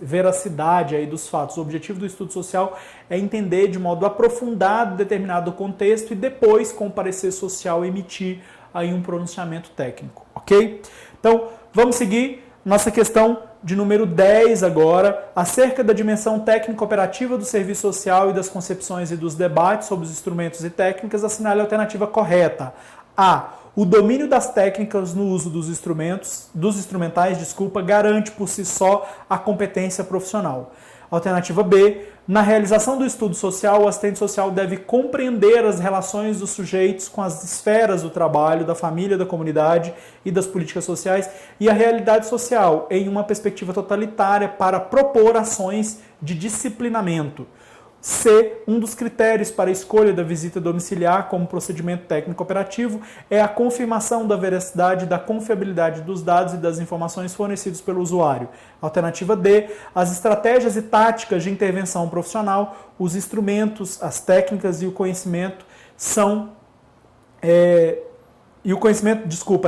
[SPEAKER 1] veracidade aí dos fatos. O objetivo do estudo social é entender de modo aprofundado determinado contexto e depois, com o parecer social, emitir aí um pronunciamento técnico, ok? Então, vamos seguir nossa questão de número 10 agora, acerca da dimensão técnico-operativa do serviço social e das concepções e dos debates sobre os instrumentos e técnicas, assinale a alternativa correta. A. O domínio das técnicas no uso dos instrumentais, garante por si só a competência profissional. Alternativa B. Na realização do estudo social, o assistente social deve compreender as relações dos sujeitos com as esferas do trabalho, da família, da comunidade e das políticas sociais e a realidade social em uma perspectiva totalitária para propor ações de disciplinamento. C. Um dos critérios para a escolha da visita domiciliar como procedimento técnico-operativo é a confirmação da veracidade e da confiabilidade dos dados e das informações fornecidos pelo usuário. Alternativa D. As estratégias e táticas de intervenção profissional, os instrumentos, as técnicas e o conhecimento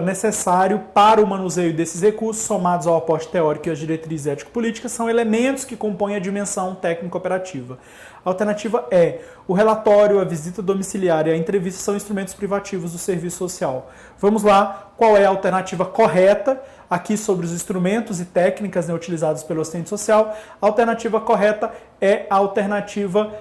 [SPEAKER 1] necessário para o manuseio desses recursos, somados ao aporte teórico e às diretrizes ético-políticas, são elementos que compõem a dimensão técnico-operativa. A alternativa é: o relatório, a visita domiciliar e a entrevista são instrumentos privativos do serviço social. Vamos lá, qual é a alternativa correta aqui sobre os instrumentos e técnicas utilizados pelo assistente social? A alternativa correta é a alternativa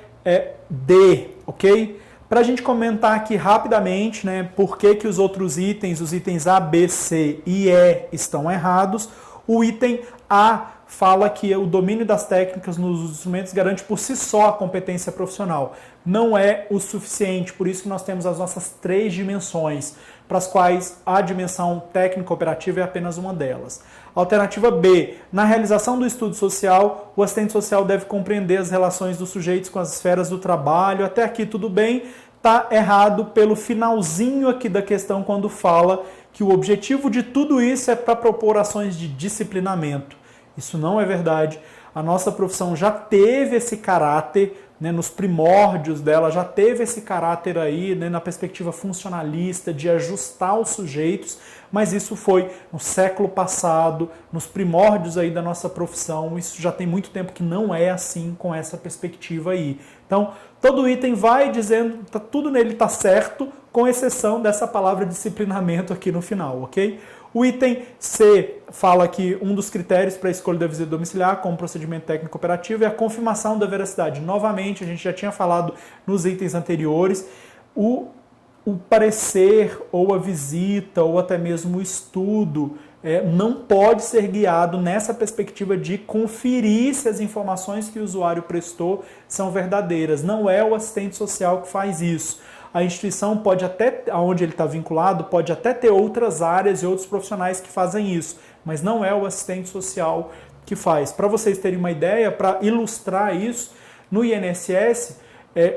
[SPEAKER 1] D, ok? Para a gente comentar aqui rapidamente, né, por que os outros itens, os itens A, B, C e E estão errados, o item A fala que o domínio das técnicas nos instrumentos garante por si só a competência profissional. Não é o suficiente, por isso que nós temos as nossas 3 dimensões, para as quais a dimensão técnico-operativa é apenas uma delas. Alternativa B. Na realização do estudo social, o assistente social deve compreender as relações dos sujeitos com as esferas do trabalho. Até aqui tudo bem, está errado pelo finalzinho aqui da questão, quando fala que o objetivo de tudo isso é para propor ações de disciplinamento. Isso não é verdade. A nossa profissão já teve esse caráter, né, nos primórdios dela, já teve esse caráter aí, né, na perspectiva funcionalista, de ajustar os sujeitos, mas isso foi no século passado, nos primórdios aí da nossa profissão. Isso já tem muito tempo que não é assim, com essa perspectiva aí. Então, todo item vai dizendo, tudo nele está certo, com exceção dessa palavra disciplinamento aqui no final, ok? O item C fala que um dos critérios para a escolha da visita domiciliar como procedimento técnico operativo é a confirmação da veracidade. Novamente, a gente já tinha falado nos itens anteriores, o parecer ou a visita ou até mesmo o estudo não pode ser guiado nessa perspectiva de conferir se as informações que o usuário prestou são verdadeiras. Não é o assistente social que faz isso. A instituição pode até, onde ele está vinculado, pode até ter outras áreas e outros profissionais que fazem isso, mas não é o assistente social que faz. Para vocês terem uma ideia, para ilustrar isso, no INSS,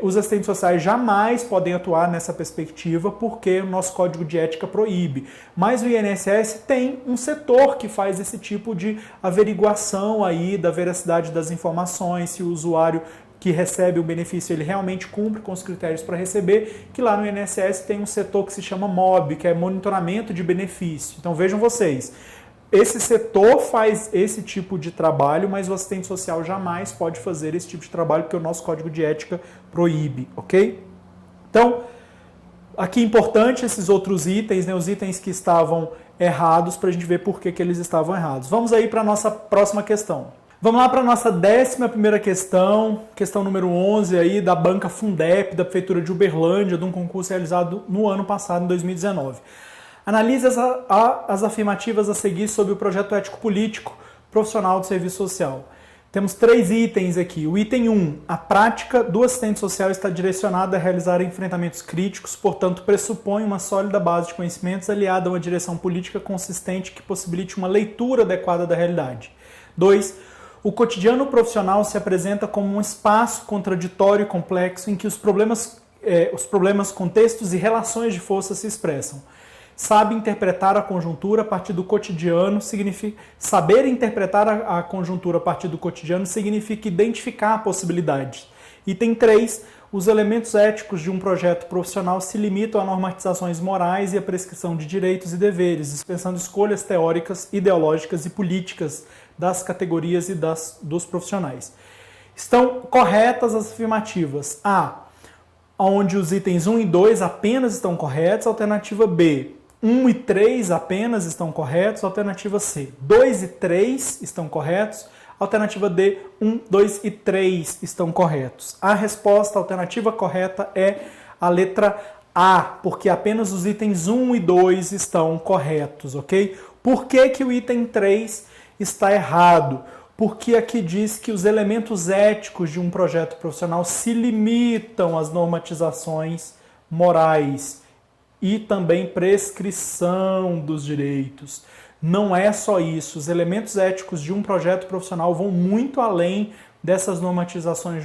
[SPEAKER 1] os assistentes sociais jamais podem atuar nessa perspectiva porque o nosso código de ética proíbe. Mas o INSS tem um setor que faz esse tipo de averiguação aí da veracidade das informações, se o usuário que recebe o benefício, ele realmente cumpre com os critérios para receber, que lá no INSS tem um setor que se chama MOB, que é monitoramento de benefício. Então vejam vocês, esse setor faz esse tipo de trabalho, mas o assistente social jamais pode fazer esse tipo de trabalho, porque o nosso código de ética proíbe, ok? Então, aqui é importante esses outros itens, né, os itens que estavam errados, para a gente ver por que eles estavam errados. Vamos aí para a nossa próxima questão. Vamos lá para a nossa 11ª questão, questão número 11 aí da banca Fundep, da Prefeitura de Uberlândia, de um concurso realizado no ano passado, em 2019. Analise as afirmativas a seguir sobre o projeto ético-político profissional do serviço social. Temos 3 itens aqui. O item 1, a prática do assistente social está direcionada a realizar enfrentamentos críticos, portanto pressupõe uma sólida base de conhecimentos aliada a uma direção política consistente que possibilite uma leitura adequada da realidade. 2, o cotidiano profissional se apresenta como um espaço contraditório e complexo em que os problemas, contextos e relações de força se expressam. Sabe interpretar a conjuntura a partir do cotidiano significa... Saber interpretar a conjuntura a partir do cotidiano significa identificar possibilidades. Item 3. Os elementos éticos de um projeto profissional se limitam a normatizações morais e a prescrição de direitos e deveres, dispensando escolhas teóricas, ideológicas e políticas das categorias e dos profissionais. Estão corretas as afirmativas A, onde os itens 1 e 2 apenas estão corretos, alternativa B, 1 e 3 apenas estão corretos, alternativa C, 2 e 3 estão corretos, alternativa D, 1, 2 e 3 estão corretos. A resposta, a alternativa correta é a letra A, porque apenas os itens 1 e 2 estão corretos, ok? Por que o item 3 está errado? Porque aqui diz que os elementos éticos de um projeto profissional se limitam às normatizações morais e também prescrição dos direitos. Não é só isso. Os elementos éticos de um projeto profissional vão muito além dessas normatizações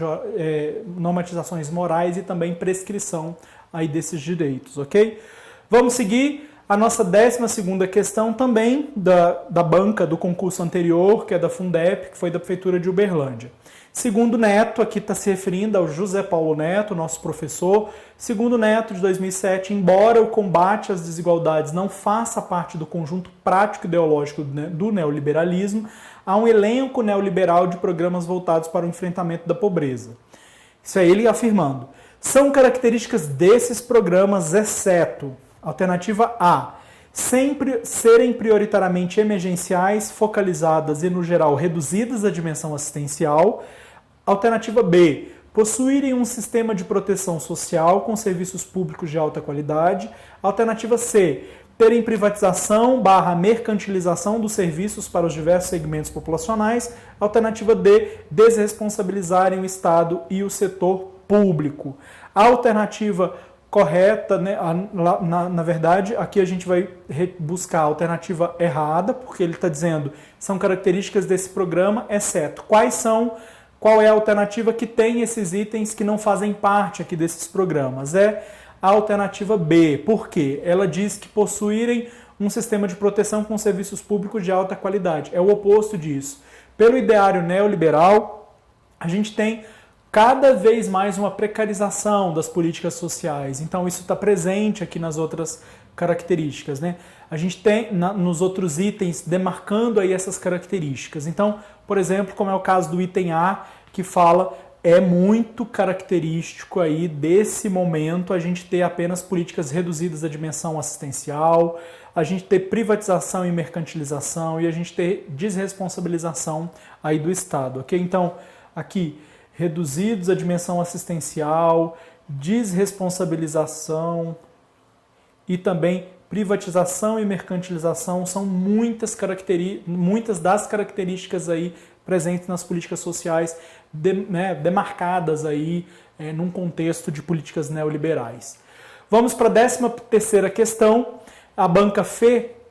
[SPEAKER 1] morais e também prescrição aí desses direitos, ok? Vamos seguir. A nossa 12ª questão também da banca do concurso anterior, que é da Fundep, que foi da Prefeitura de Uberlândia. Segundo Neto, aqui está se referindo ao José Paulo Neto, nosso professor. Segundo Neto, de 2007, embora o combate às desigualdades não faça parte do conjunto prático ideológico do neoliberalismo, há um elenco neoliberal de programas voltados para o enfrentamento da pobreza. Isso é ele afirmando. São características desses programas, exceto... Alternativa A, sempre serem prioritariamente emergenciais, focalizadas e, no geral, reduzidas à dimensão assistencial. Alternativa B, possuírem um sistema de proteção social com serviços públicos de alta qualidade. Alternativa C, terem privatização / mercantilização dos serviços para os diversos segmentos populacionais. Alternativa D, desresponsabilizarem o Estado e o setor público. A alternativa correta, né, na verdade, aqui a gente vai buscar a alternativa errada, porque ele está dizendo são características desse programa, exceto qual é a alternativa que tem esses itens que não fazem parte aqui desses programas. É a alternativa B. Por quê? Ela diz que possuírem um sistema de proteção com serviços públicos de alta qualidade. É o oposto disso. Pelo ideário neoliberal, a gente tem cada vez mais uma precarização das políticas sociais. Então isso está presente aqui nas outras características, né? A gente tem nos outros itens demarcando aí essas características. Então, por exemplo, como é o caso do item A, que fala é muito característico aí desse momento a gente ter apenas políticas reduzidas à dimensão assistencial, a gente ter privatização e mercantilização e a gente ter desresponsabilização aí do Estado, ok? Então, aqui, reduzidos à dimensão assistencial, desresponsabilização e também privatização e mercantilização são muitas das características aí presentes nas políticas sociais demarcadas aí num contexto de políticas neoliberais. Vamos para a 13ª questão. A banca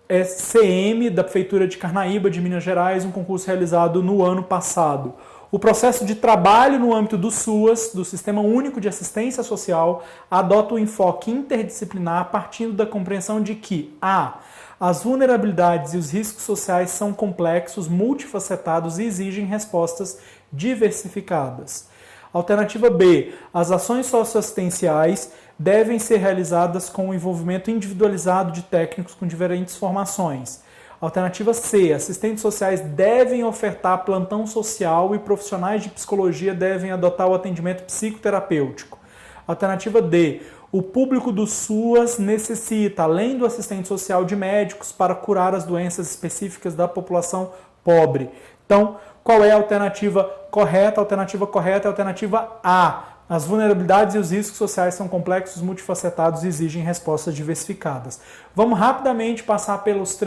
[SPEAKER 1] FCM da Prefeitura de Carnaíba, de Minas Gerais, um concurso realizado no ano passado. O processo de trabalho no âmbito do SUAS, do Sistema Único de Assistência Social, adota o enfoque interdisciplinar partindo da compreensão de que a. As vulnerabilidades e os riscos sociais são complexos, multifacetados e exigem respostas diversificadas. Alternativa B. As ações socioassistenciais devem ser realizadas com o envolvimento individualizado de técnicos com diferentes formações. Alternativa C. Assistentes sociais devem ofertar plantão social e profissionais de psicologia devem adotar o atendimento psicoterapêutico. Alternativa D. O público do SUAS necessita, além do assistente social, de médicos para curar as doenças específicas da população pobre. Então, qual é a alternativa correta? A alternativa correta é a alternativa A. As vulnerabilidades e os riscos sociais são complexos, multifacetados e exigem respostas diversificadas. Vamos rapidamente passar pelos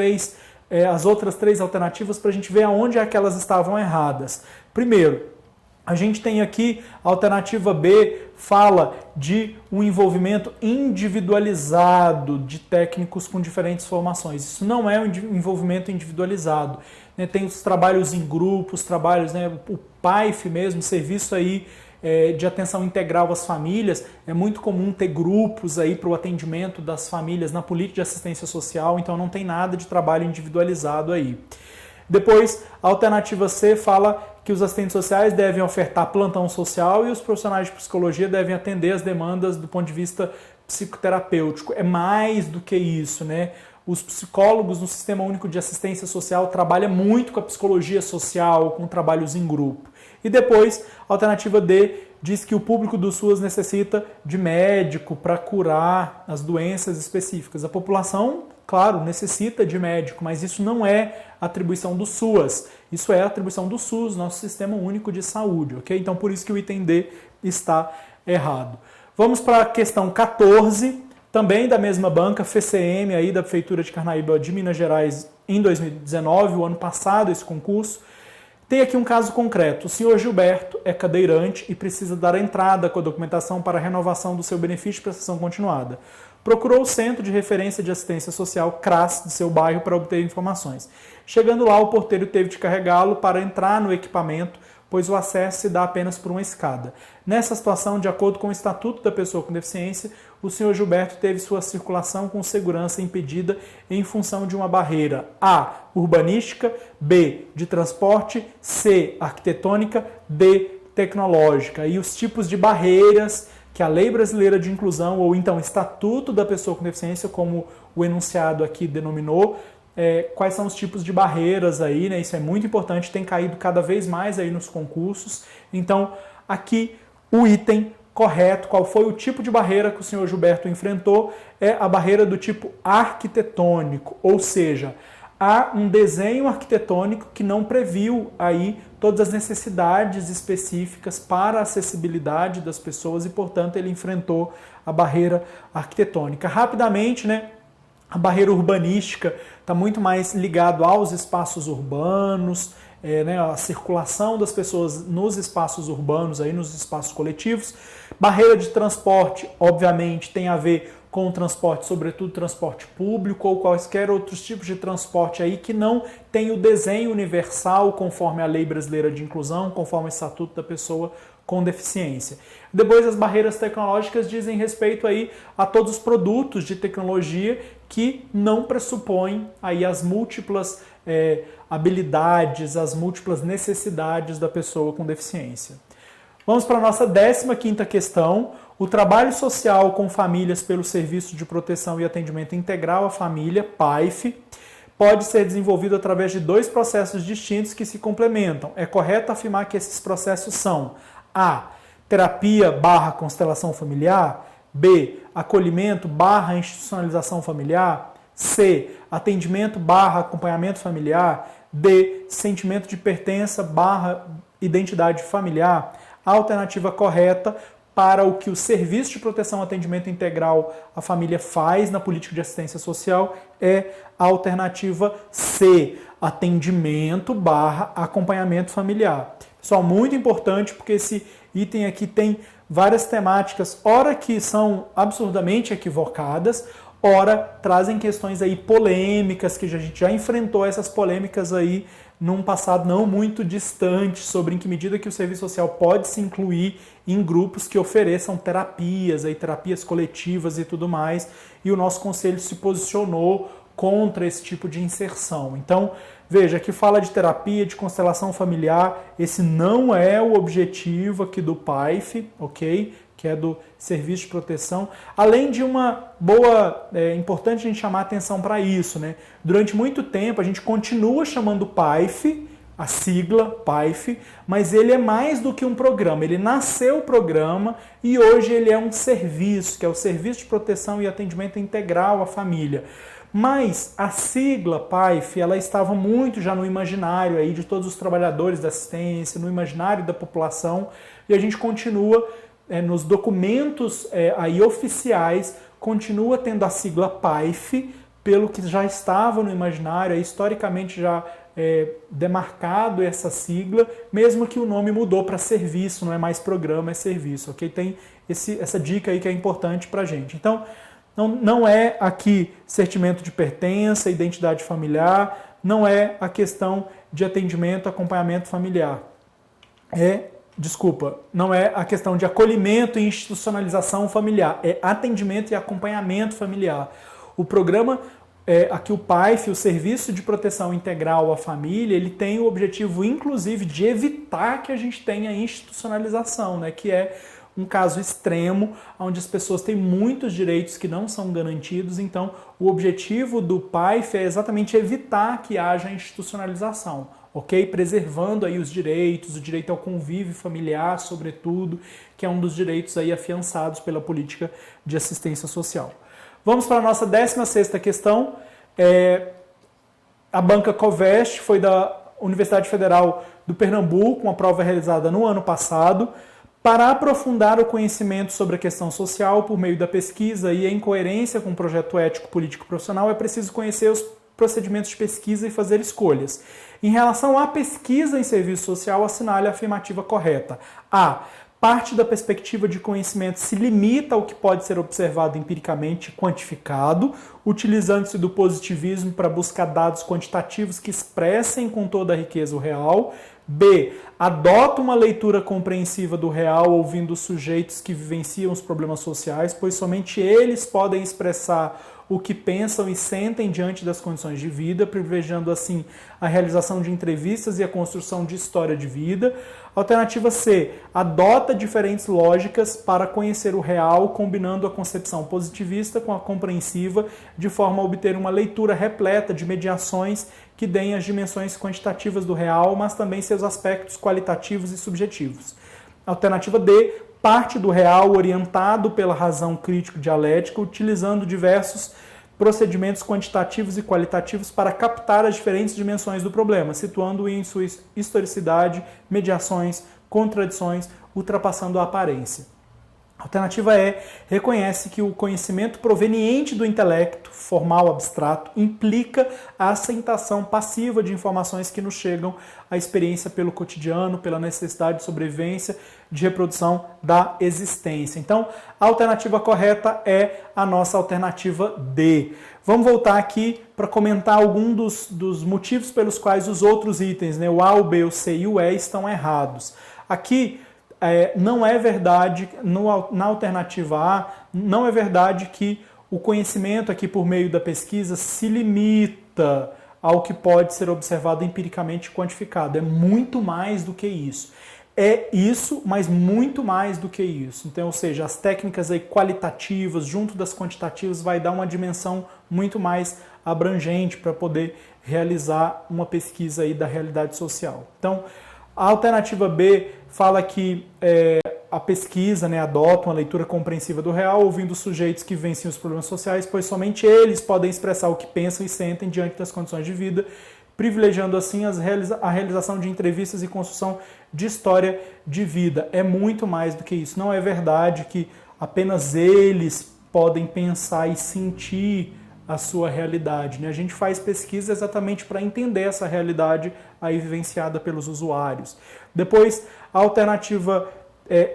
[SPEAKER 1] as outras três alternativas para a gente ver aonde é que elas estavam erradas. Primeiro, a gente tem aqui a alternativa B, fala de um envolvimento individualizado de técnicos com diferentes formações. Isso não é um envolvimento individualizado. Tem os trabalhos em grupos, trabalhos, o PAIF mesmo, serviço aí de atenção integral às famílias. É muito comum ter grupos aí para o atendimento das famílias na política de assistência social, então não tem nada de trabalho individualizado aí. Depois, a alternativa C fala que os assistentes sociais devem ofertar plantão social e os profissionais de psicologia devem atender as demandas do ponto de vista psicoterapêutico. É mais do que isso, né? Os psicólogos no Sistema Único de Assistência Social trabalham muito com a psicologia social, com trabalhos em grupo. E depois, a alternativa D diz que o público do SUAS necessita de médico para curar as doenças específicas. A população, claro, necessita de médico, mas isso não é atribuição do SUAS. Isso é atribuição do SUS, nosso Sistema Único de Saúde, ok? Então, por isso que o item D está errado. Vamos para a questão 14, também da mesma banca, FCM, aí da Prefeitura de Carnaíba de Minas Gerais, em 2019, o ano passado, esse concurso. Tem aqui um caso concreto. O senhor Gilberto é cadeirante e precisa dar entrada com a documentação para a renovação do seu benefício de prestação continuada. Procurou o Centro de Referência de Assistência Social, CRAS, de seu bairro para obter informações. Chegando lá, o porteiro teve de carregá-lo para entrar no equipamento, pois o acesso se dá apenas por uma escada. Nessa situação, de acordo com o Estatuto da Pessoa com Deficiência, o senhor Gilberto teve sua circulação com segurança impedida em função de uma barreira A. urbanística, B. de transporte, C. arquitetônica, D. tecnológica. E os tipos de barreiras que a Lei Brasileira de Inclusão, ou então Estatuto da Pessoa com Deficiência, como o enunciado aqui denominou, quais são os tipos de barreiras aí, né? Isso é muito importante, tem caído cada vez mais aí nos concursos. Então, aqui o item correto, qual foi o tipo de barreira que o senhor Gilberto enfrentou, é a barreira do tipo arquitetônico, ou seja, há um desenho arquitetônico que não previu aí todas as necessidades específicas para a acessibilidade das pessoas e, portanto, ele enfrentou a barreira arquitetônica. Rapidamente, né, a barreira urbanística está muito mais ligado aos espaços urbanos, né, a circulação das pessoas nos espaços urbanos, aí, nos espaços coletivos. Barreira de transporte, obviamente, tem a ver com o transporte, sobretudo transporte público ou quaisquer outros tipos de transporte aí que não tem o desenho universal conforme a Lei Brasileira de Inclusão, conforme o Estatuto da Pessoa com Deficiência. Depois, as barreiras tecnológicas dizem respeito aí a todos os produtos de tecnologia que não pressupõem aí as múltiplas habilidades, as múltiplas necessidades da pessoa com deficiência. Vamos para a nossa 15ª questão. O trabalho social com famílias pelo Serviço de Proteção e Atendimento Integral à Família, PAIF, pode ser desenvolvido através de 2 processos distintos que se complementam. É correto afirmar que esses processos são A. Terapia/constelação familiar, B. Acolhimento/institucionalização familiar, C. Atendimento/acompanhamento familiar, D. Sentimento de pertença/identidade familiar. A alternativa correta para o que o Serviço de Proteção e Atendimento Integral à Família faz na política de assistência social é a alternativa C, atendimento/acompanhamento familiar. Pessoal, muito importante porque esse item aqui tem várias temáticas, ora que são absurdamente equivocadas, ora trazem questões aí polêmicas, que a gente já enfrentou essas polêmicas aí num passado não muito distante, sobre em que medida que o serviço social pode se incluir em grupos que ofereçam terapias, aí, terapias coletivas e tudo mais, e o nosso conselho se posicionou contra esse tipo de inserção. Então, veja, aqui fala de terapia, de constelação familiar, esse não é o objetivo aqui do PAIF, ok? Que é do Serviço de Proteção, além de uma boa, importante a gente chamar a atenção para isso, né? Durante muito tempo a gente continua chamando PAIF, a sigla PAIF, mas ele é mais do que um programa, ele nasceu o programa e hoje ele é um serviço, que é o Serviço de Proteção e Atendimento Integral à Família. Mas a sigla PAIF, ela estava muito já no imaginário aí de todos os trabalhadores da assistência, no imaginário da população, e a gente continua nos documentos aí oficiais, continua tendo a sigla PAIF, pelo que já estava no imaginário, historicamente já demarcado essa sigla, mesmo que o nome mudou para serviço, não é mais programa, é serviço, ok? Tem essa dica aí que é importante para a gente. Então, não é aqui sentimento de pertença, identidade familiar, não é a questão de atendimento, acompanhamento familiar. Não é a questão de acolhimento e institucionalização familiar, é atendimento e acompanhamento familiar. O programa, aqui o PAIF, o Serviço de Proteção Integral à Família, ele tem o objetivo, inclusive, de evitar que a gente tenha institucionalização, né, que é um caso extremo, onde as pessoas têm muitos direitos que não são garantidos, então o objetivo do PAIF é exatamente evitar que haja institucionalização. Ok? Preservando aí os direitos, o direito ao convívio familiar, sobretudo, que é um dos direitos aí afiançados pela política de assistência social. Vamos para a nossa 16ª questão. A banca Covest foi da Universidade Federal do Pernambuco, uma prova realizada no ano passado. Para aprofundar o conhecimento sobre a questão social por meio da pesquisa e em coerência com o projeto ético político profissional, é preciso conhecer os procedimentos de pesquisa e fazer escolhas. Em relação à pesquisa em serviço social, assinale a afirmativa correta. A. Parte da perspectiva de conhecimento se limita ao que pode ser observado empiricamente e quantificado, utilizando-se do positivismo para buscar dados quantitativos que expressem com toda a riqueza o real. B. Adota uma leitura compreensiva do real, ouvindo os sujeitos que vivenciam os problemas sociais, pois somente eles podem expressar o que pensam e sentem diante das condições de vida, privilegiando assim a realização de entrevistas e a construção de história de vida. Alternativa C. Adota diferentes lógicas para conhecer o real, combinando a concepção positivista com a compreensiva, de forma a obter uma leitura repleta de mediações que deem as dimensões quantitativas do real, mas também seus aspectos qualitativos e subjetivos. Alternativa D. Parte do real orientado pela razão crítico-dialética, utilizando diversos procedimentos quantitativos e qualitativos para captar as diferentes dimensões do problema, situando-o em sua historicidade, mediações, contradições, ultrapassando a aparência. A alternativa E reconhece que o conhecimento proveniente do intelecto, formal abstrato, implica a aceitação passiva de informações que nos chegam à experiência pelo cotidiano, pela necessidade de sobrevivência, de reprodução da existência. Então, a alternativa correta é a nossa alternativa D. Vamos voltar aqui para comentar algum dos motivos pelos quais os outros itens, né, o A, o B, o C e o E, estão errados. Aqui, não é verdade, na alternativa A, não é verdade que o conhecimento aqui por meio da pesquisa se limita ao que pode ser observado empiricamente e quantificado. É muito mais do que isso. É isso, mas muito mais do que isso. Então, ou seja, as técnicas aí qualitativas junto das quantitativas vai dar uma dimensão muito mais abrangente para poder realizar uma pesquisa aí da realidade social. Então, a alternativa B fala que a pesquisa, né, adota uma leitura compreensiva do real, ouvindo os sujeitos que vencem os problemas sociais, pois somente eles podem expressar o que pensam e sentem diante das condições de vida, privilegiando assim a realização de entrevistas e construção de história de vida. É muito mais do que isso. Não é verdade que apenas eles podem pensar e sentir a sua realidade, né? A gente faz pesquisa exatamente para entender essa realidade aí vivenciada pelos usuários. Depois, a alternativa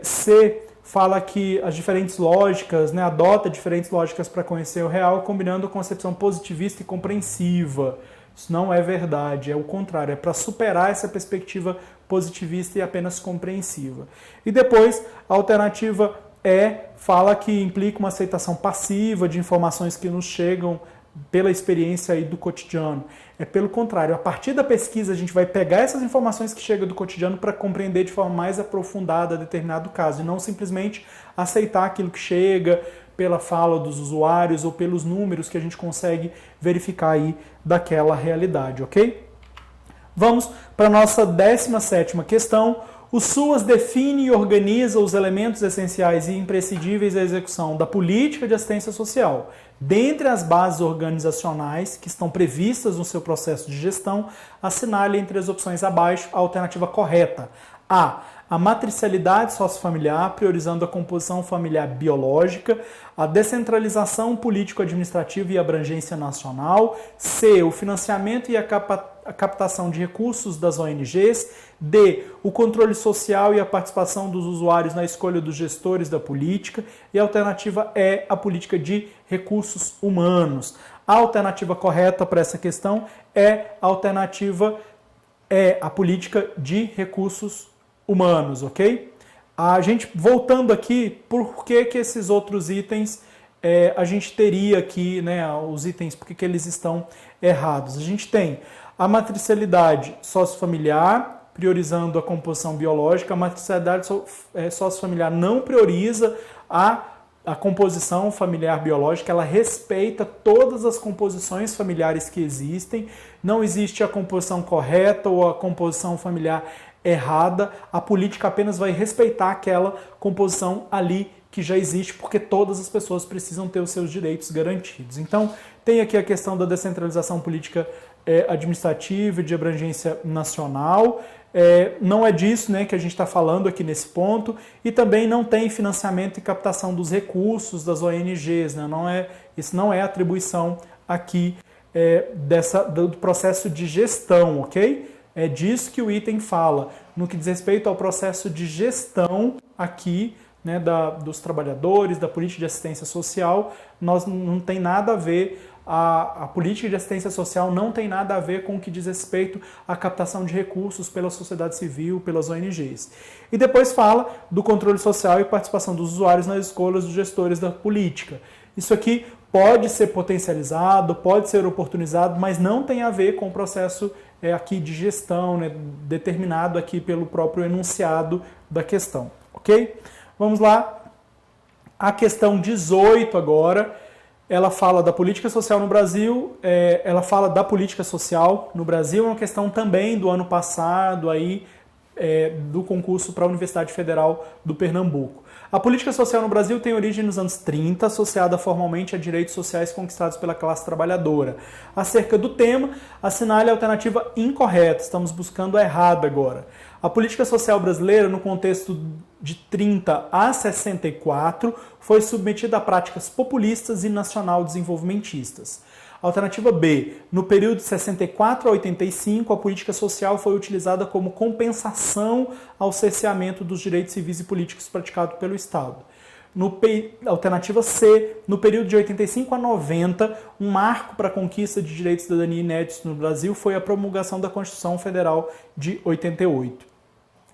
[SPEAKER 1] C fala que as diferentes lógicas, né, adota diferentes lógicas para conhecer o real, combinando a concepção positivista e compreensiva. Isso não é verdade, é o contrário, é para superar essa perspectiva positivista e apenas compreensiva. E depois, a alternativa fala que implica uma aceitação passiva de informações que nos chegam pela experiência aí do cotidiano. É pelo contrário, a partir da pesquisa a gente vai pegar essas informações que chegam do cotidiano para compreender de forma mais aprofundada determinado caso, e não simplesmente aceitar aquilo que chega pela fala dos usuários ou pelos números que a gente consegue verificar aí daquela realidade, ok? Vamos para a nossa 17ª questão. O SUAS define e organiza os elementos essenciais e imprescindíveis da execução da política de assistência social. Dentre as bases organizacionais que estão previstas no seu processo de gestão, assinale entre as opções abaixo a alternativa correta. A matricialidade sociofamiliar, priorizando a composição familiar biológica, a descentralização político-administrativa e abrangência nacional. C, o financiamento e a captação de recursos das ONGs. D, o controle social e a participação dos usuários na escolha dos gestores da política. E a alternativa é a política de recursos humanos. A alternativa correta para essa questão é a política de recursos humanos, ok? A gente, voltando aqui, por que esses outros itens a gente teria aqui, né, os itens, por que eles estão errados? A gente tem a matricialidade sociofamiliar, priorizando a composição biológica. A matricialidade sociofamiliar não prioriza a composição familiar biológica, ela respeita todas as composições familiares que existem, não existe a composição correta ou a composição familiar errada, a política apenas vai respeitar aquela composição ali que já existe, porque todas as pessoas precisam ter os seus direitos garantidos. Então, tem aqui a questão da descentralização política administrativa e de abrangência nacional. Não é disso, né, que a gente está falando aqui nesse ponto, e também não tem financiamento e captação dos recursos das ONGs, né? Isso não é atribuição aqui do processo de gestão, ok? É disso que o item fala, no que diz respeito ao processo de gestão aqui, né, dos trabalhadores, da política de assistência social. Não tem nada a ver, a política de assistência social não tem nada a ver com o que diz respeito à captação de recursos pela sociedade civil, pelas ONGs. E depois fala do controle social e participação dos usuários nas escolhas dos gestores da política. Isso aqui pode ser potencializado, pode ser oportunizado, mas não tem a ver com o processo aqui de gestão, né, determinado aqui pelo próprio enunciado da questão, ok? Vamos lá. A questão 18 agora, ela fala da política social no Brasil, ela fala da política social no Brasil, é uma questão também do ano passado, aí, do concurso para a Universidade Federal do Pernambuco. A política social no Brasil tem origem nos anos 30, associada formalmente a direitos sociais conquistados pela classe trabalhadora. Acerca do tema, assinale a alternativa incorreta, estamos buscando a errada agora. A política social brasileira, no contexto de 30 a 64, foi submetida a práticas populistas e nacional-desenvolvimentistas. Alternativa B. No período de 64 a 85, a política social foi utilizada como compensação ao cerceamento dos direitos civis e políticos praticados pelo Estado. Alternativa C. No período de 85 a 90, um marco para a conquista de direitos de cidadania inéditos no Brasil foi a promulgação da Constituição Federal de 88.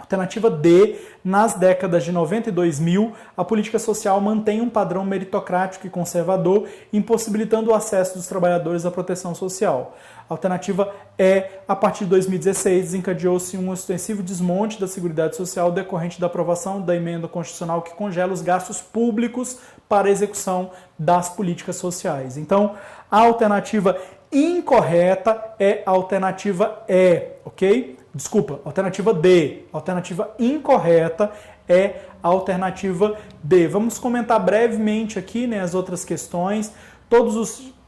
[SPEAKER 1] Alternativa D, nas décadas de 90 e 2000, a política social mantém um padrão meritocrático e conservador, impossibilitando o acesso dos trabalhadores à proteção social. Alternativa E, a partir de 2016, desencadeou-se um extensivo desmonte da Seguridade Social decorrente da aprovação da emenda constitucional que congela os gastos públicos para a execução das políticas sociais. Então, a alternativa incorreta é a alternativa E, ok? Desculpa, alternativa D. Alternativa incorreta é a alternativa D. Vamos comentar brevemente aqui, né, as outras questões.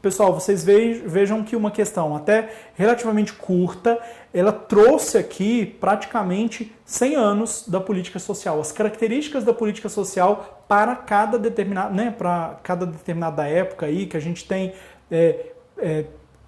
[SPEAKER 1] Pessoal, vocês vejam que uma questão até relativamente curta, ela trouxe aqui praticamente 100 anos da política social, as características da política social para cada determinada época aí que a gente tem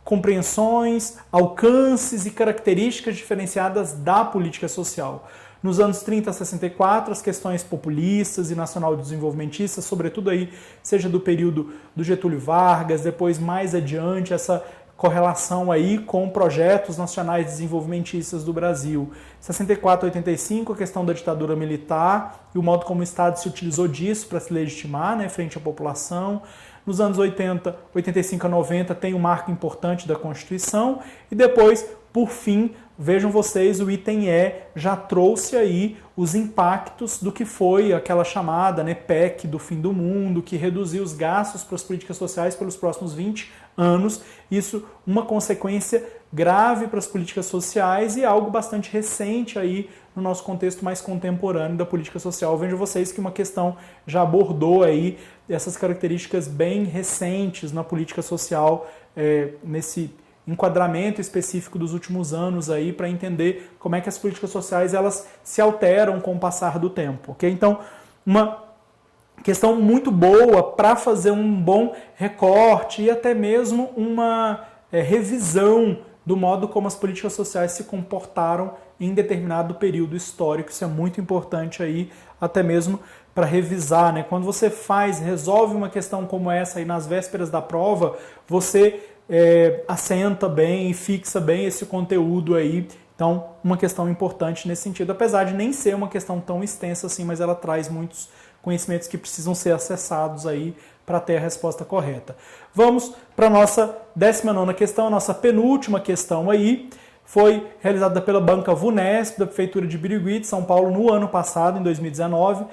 [SPEAKER 1] compreensões, alcances e características diferenciadas da política social. Nos anos 30 a 64, as questões populistas e nacional-desenvolvimentistas, sobretudo aí, seja do período do Getúlio Vargas, depois mais adiante, essa correlação aí com projetos nacionais desenvolvimentistas do Brasil. 64 a 85, a questão da ditadura militar e o modo como o Estado se utilizou disso para se legitimar, né, frente à população. Nos anos 80, 85 a 90, tem um marco importante da Constituição. E depois, por fim, vejam vocês, o item E já trouxe aí os impactos do que foi aquela chamada, né, PEC do fim do mundo, que reduziu os gastos para as políticas sociais pelos próximos 20 anos. Isso uma consequência grave para as políticas sociais e algo bastante recente aí no nosso contexto mais contemporâneo da política social. Vejam vocês que uma questão já abordou aí essas características bem recentes na política social, nesse enquadramento específico dos últimos anos aí, para entender como é que as políticas sociais elas se alteram com o passar do tempo, ok? Então, uma questão muito boa para fazer um bom recorte e até mesmo uma revisão do modo como as políticas sociais se comportaram em determinado período histórico. Isso é muito importante aí, até mesmo para revisar, né? Quando você resolve uma questão como essa aí nas vésperas da prova, você assenta bem e fixa bem esse conteúdo aí. Então, uma questão importante nesse sentido, apesar de nem ser uma questão tão extensa assim, mas ela traz muitos conhecimentos que precisam ser acessados aí para ter a resposta correta. Vamos para a nossa 19ª questão, a nossa penúltima questão aí. Foi realizada pela Banca VUNESP, da Prefeitura de Birigui, de São Paulo, no ano passado, em 2019.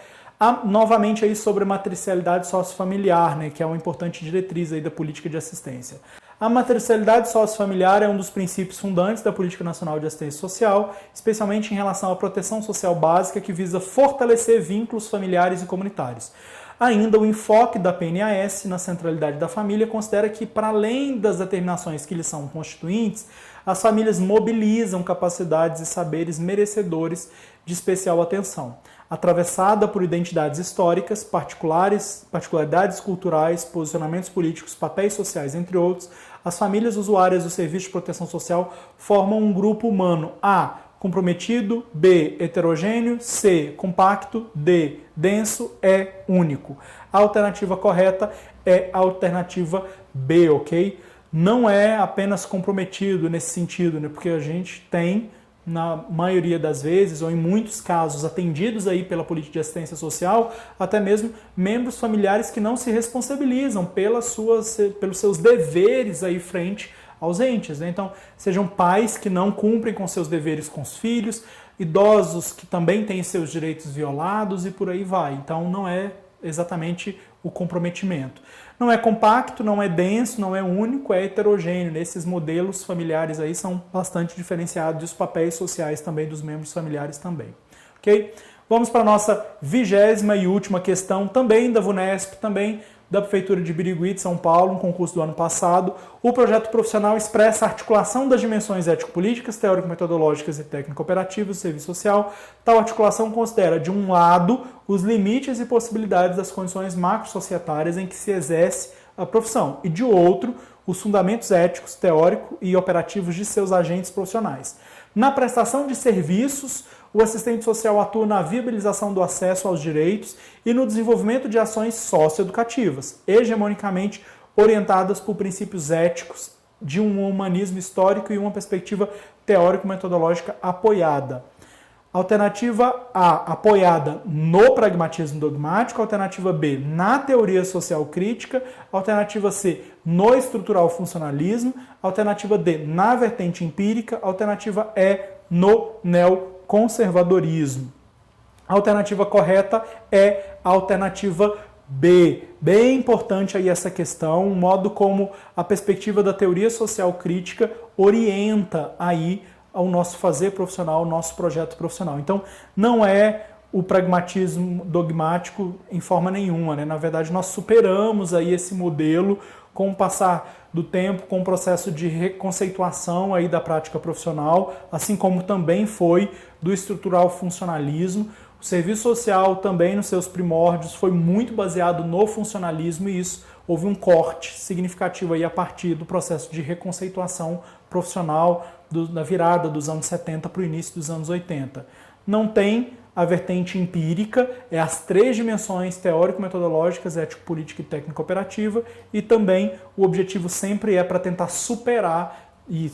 [SPEAKER 1] Novamente aí sobre a matricialidade sociofamiliar, né, que é uma importante diretriz aí da política de assistência. A matricialidade sociofamiliar é um dos princípios fundantes da Política Nacional de Assistência Social, especialmente em relação à proteção social básica, que visa fortalecer vínculos familiares e comunitários. Ainda, o enfoque da PNAS na centralidade da família considera que, para além das determinações que lhes são constituintes, as famílias mobilizam capacidades e saberes merecedores de especial atenção, atravessada por identidades históricas, particularidades culturais, posicionamentos políticos, papéis sociais, entre outros. As famílias usuárias do Serviço de Proteção Social formam um grupo humano A, comprometido, B, heterogêneo, C, compacto, D, denso, E, único. A alternativa correta é a alternativa B, ok? Não é apenas comprometido nesse sentido, né? Porque a gente tem, na maioria das vezes, ou em muitos casos atendidos aí pela política de assistência social, até mesmo membros familiares que não se responsabilizam pelos seus deveres aí frente aos entes, né? Então, sejam pais que não cumprem com seus deveres com os filhos, idosos que também têm seus direitos violados e por aí vai. Então, não é exatamente o comprometimento. Não é compacto, não é denso, não é único, é heterogêneo. Esses modelos familiares aí são bastante diferenciados e os papéis sociais também dos membros familiares também. Ok? Vamos para a nossa 20ª e última questão, também da VUNESP, também da Prefeitura de Birigui, de São Paulo, um concurso do ano passado. O projeto profissional expressa a articulação das dimensões ético-políticas, teórico-metodológicas e técnico-operativas do serviço social. Tal articulação considera, de um lado, os limites e possibilidades das condições macro-societárias em que se exerce a profissão, e de outro, os fundamentos éticos, teóricos e operativos de seus agentes profissionais. Na prestação de serviços, o assistente social atua na viabilização do acesso aos direitos e no desenvolvimento de ações socioeducativas, hegemonicamente orientadas por princípios éticos de um humanismo histórico e uma perspectiva teórico-metodológica apoiada. Alternativa A, apoiada no pragmatismo dogmático. Alternativa B, na teoria social crítica. Alternativa C, no estrutural funcionalismo. Alternativa D, na vertente empírica. Alternativa E, no neoconservadorismo. A alternativa correta é a alternativa B. Bem importante aí essa questão, o modo como a perspectiva da teoria social crítica orienta aí ao nosso fazer profissional, ao nosso projeto profissional. Então, não é o pragmatismo dogmático em forma nenhuma, né? Na verdade, nós superamos aí esse modelo com o passar do tempo, com o processo de reconceituação aí da prática profissional, assim como também foi do estrutural funcionalismo. O serviço social também, nos seus primórdios, foi muito baseado no funcionalismo e isso houve um corte significativo aí a partir do processo de reconceituação profissional da virada dos anos 70 para o início dos anos 80. Não tem a vertente empírica, é as três dimensões teórico-metodológicas, ético-política e técnico-operativa, e também o objetivo sempre é para tentar superar e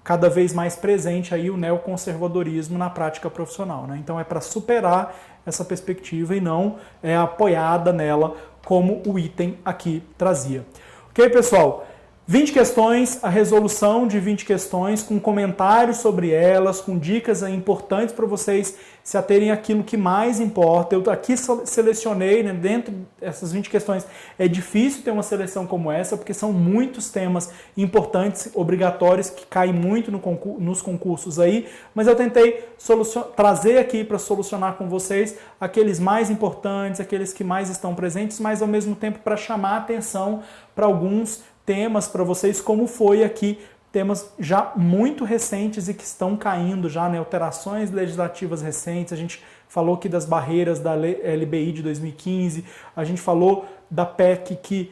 [SPEAKER 1] cada vez mais presente aí o neoconservadorismo na prática profissional, né? Então é para superar essa perspectiva e não é apoiada nela como o item aqui trazia. Ok, pessoal? 20 questões, a resolução de 20 questões, com comentários sobre elas, com dicas importantes para vocês se aterem àquilo que mais importa. Eu aqui selecionei, né, dentro dessas 20 questões, é difícil ter uma seleção como essa, porque são muitos temas importantes, obrigatórios, que caem muito nos concursos aí, mas eu tentei trazer aqui para solucionar com vocês aqueles mais importantes, aqueles que mais estão presentes, mas ao mesmo tempo para chamar a atenção para alguns temas para vocês, como foi aqui, temas já muito recentes e que estão caindo já, né? Alterações legislativas recentes. A gente falou aqui das barreiras da LBI de 2015, a gente falou da PEC que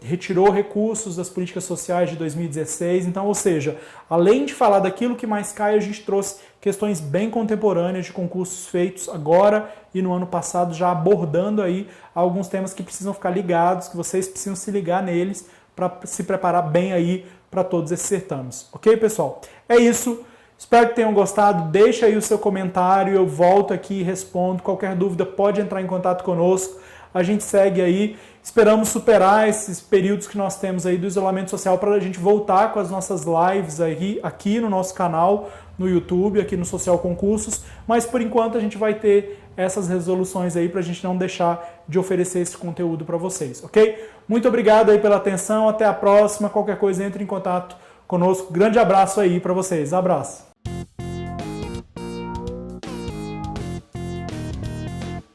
[SPEAKER 1] retirou recursos das políticas sociais de 2016. Então, ou seja, além de falar daquilo que mais cai, a gente trouxe questões bem contemporâneas de concursos feitos agora e no ano passado, já abordando aí alguns temas que precisam ficar ligados, que vocês precisam se ligar neles para se preparar bem aí para todos esses certames. Ok, pessoal? É isso. Espero que tenham gostado. Deixa aí o seu comentário, eu volto aqui e respondo. Qualquer dúvida pode entrar em contato conosco. A gente segue aí. Esperamos superar esses períodos que nós temos aí do isolamento social para a gente voltar com as nossas lives aí, aqui no nosso canal, no YouTube, aqui no Social Concursos. Mas por enquanto a gente vai ter essas resoluções aí para a gente não deixar de oferecer esse conteúdo para vocês, ok? Muito obrigado aí pela atenção. Até a próxima. Qualquer coisa, entre em contato conosco. Grande abraço aí para vocês. Abraço.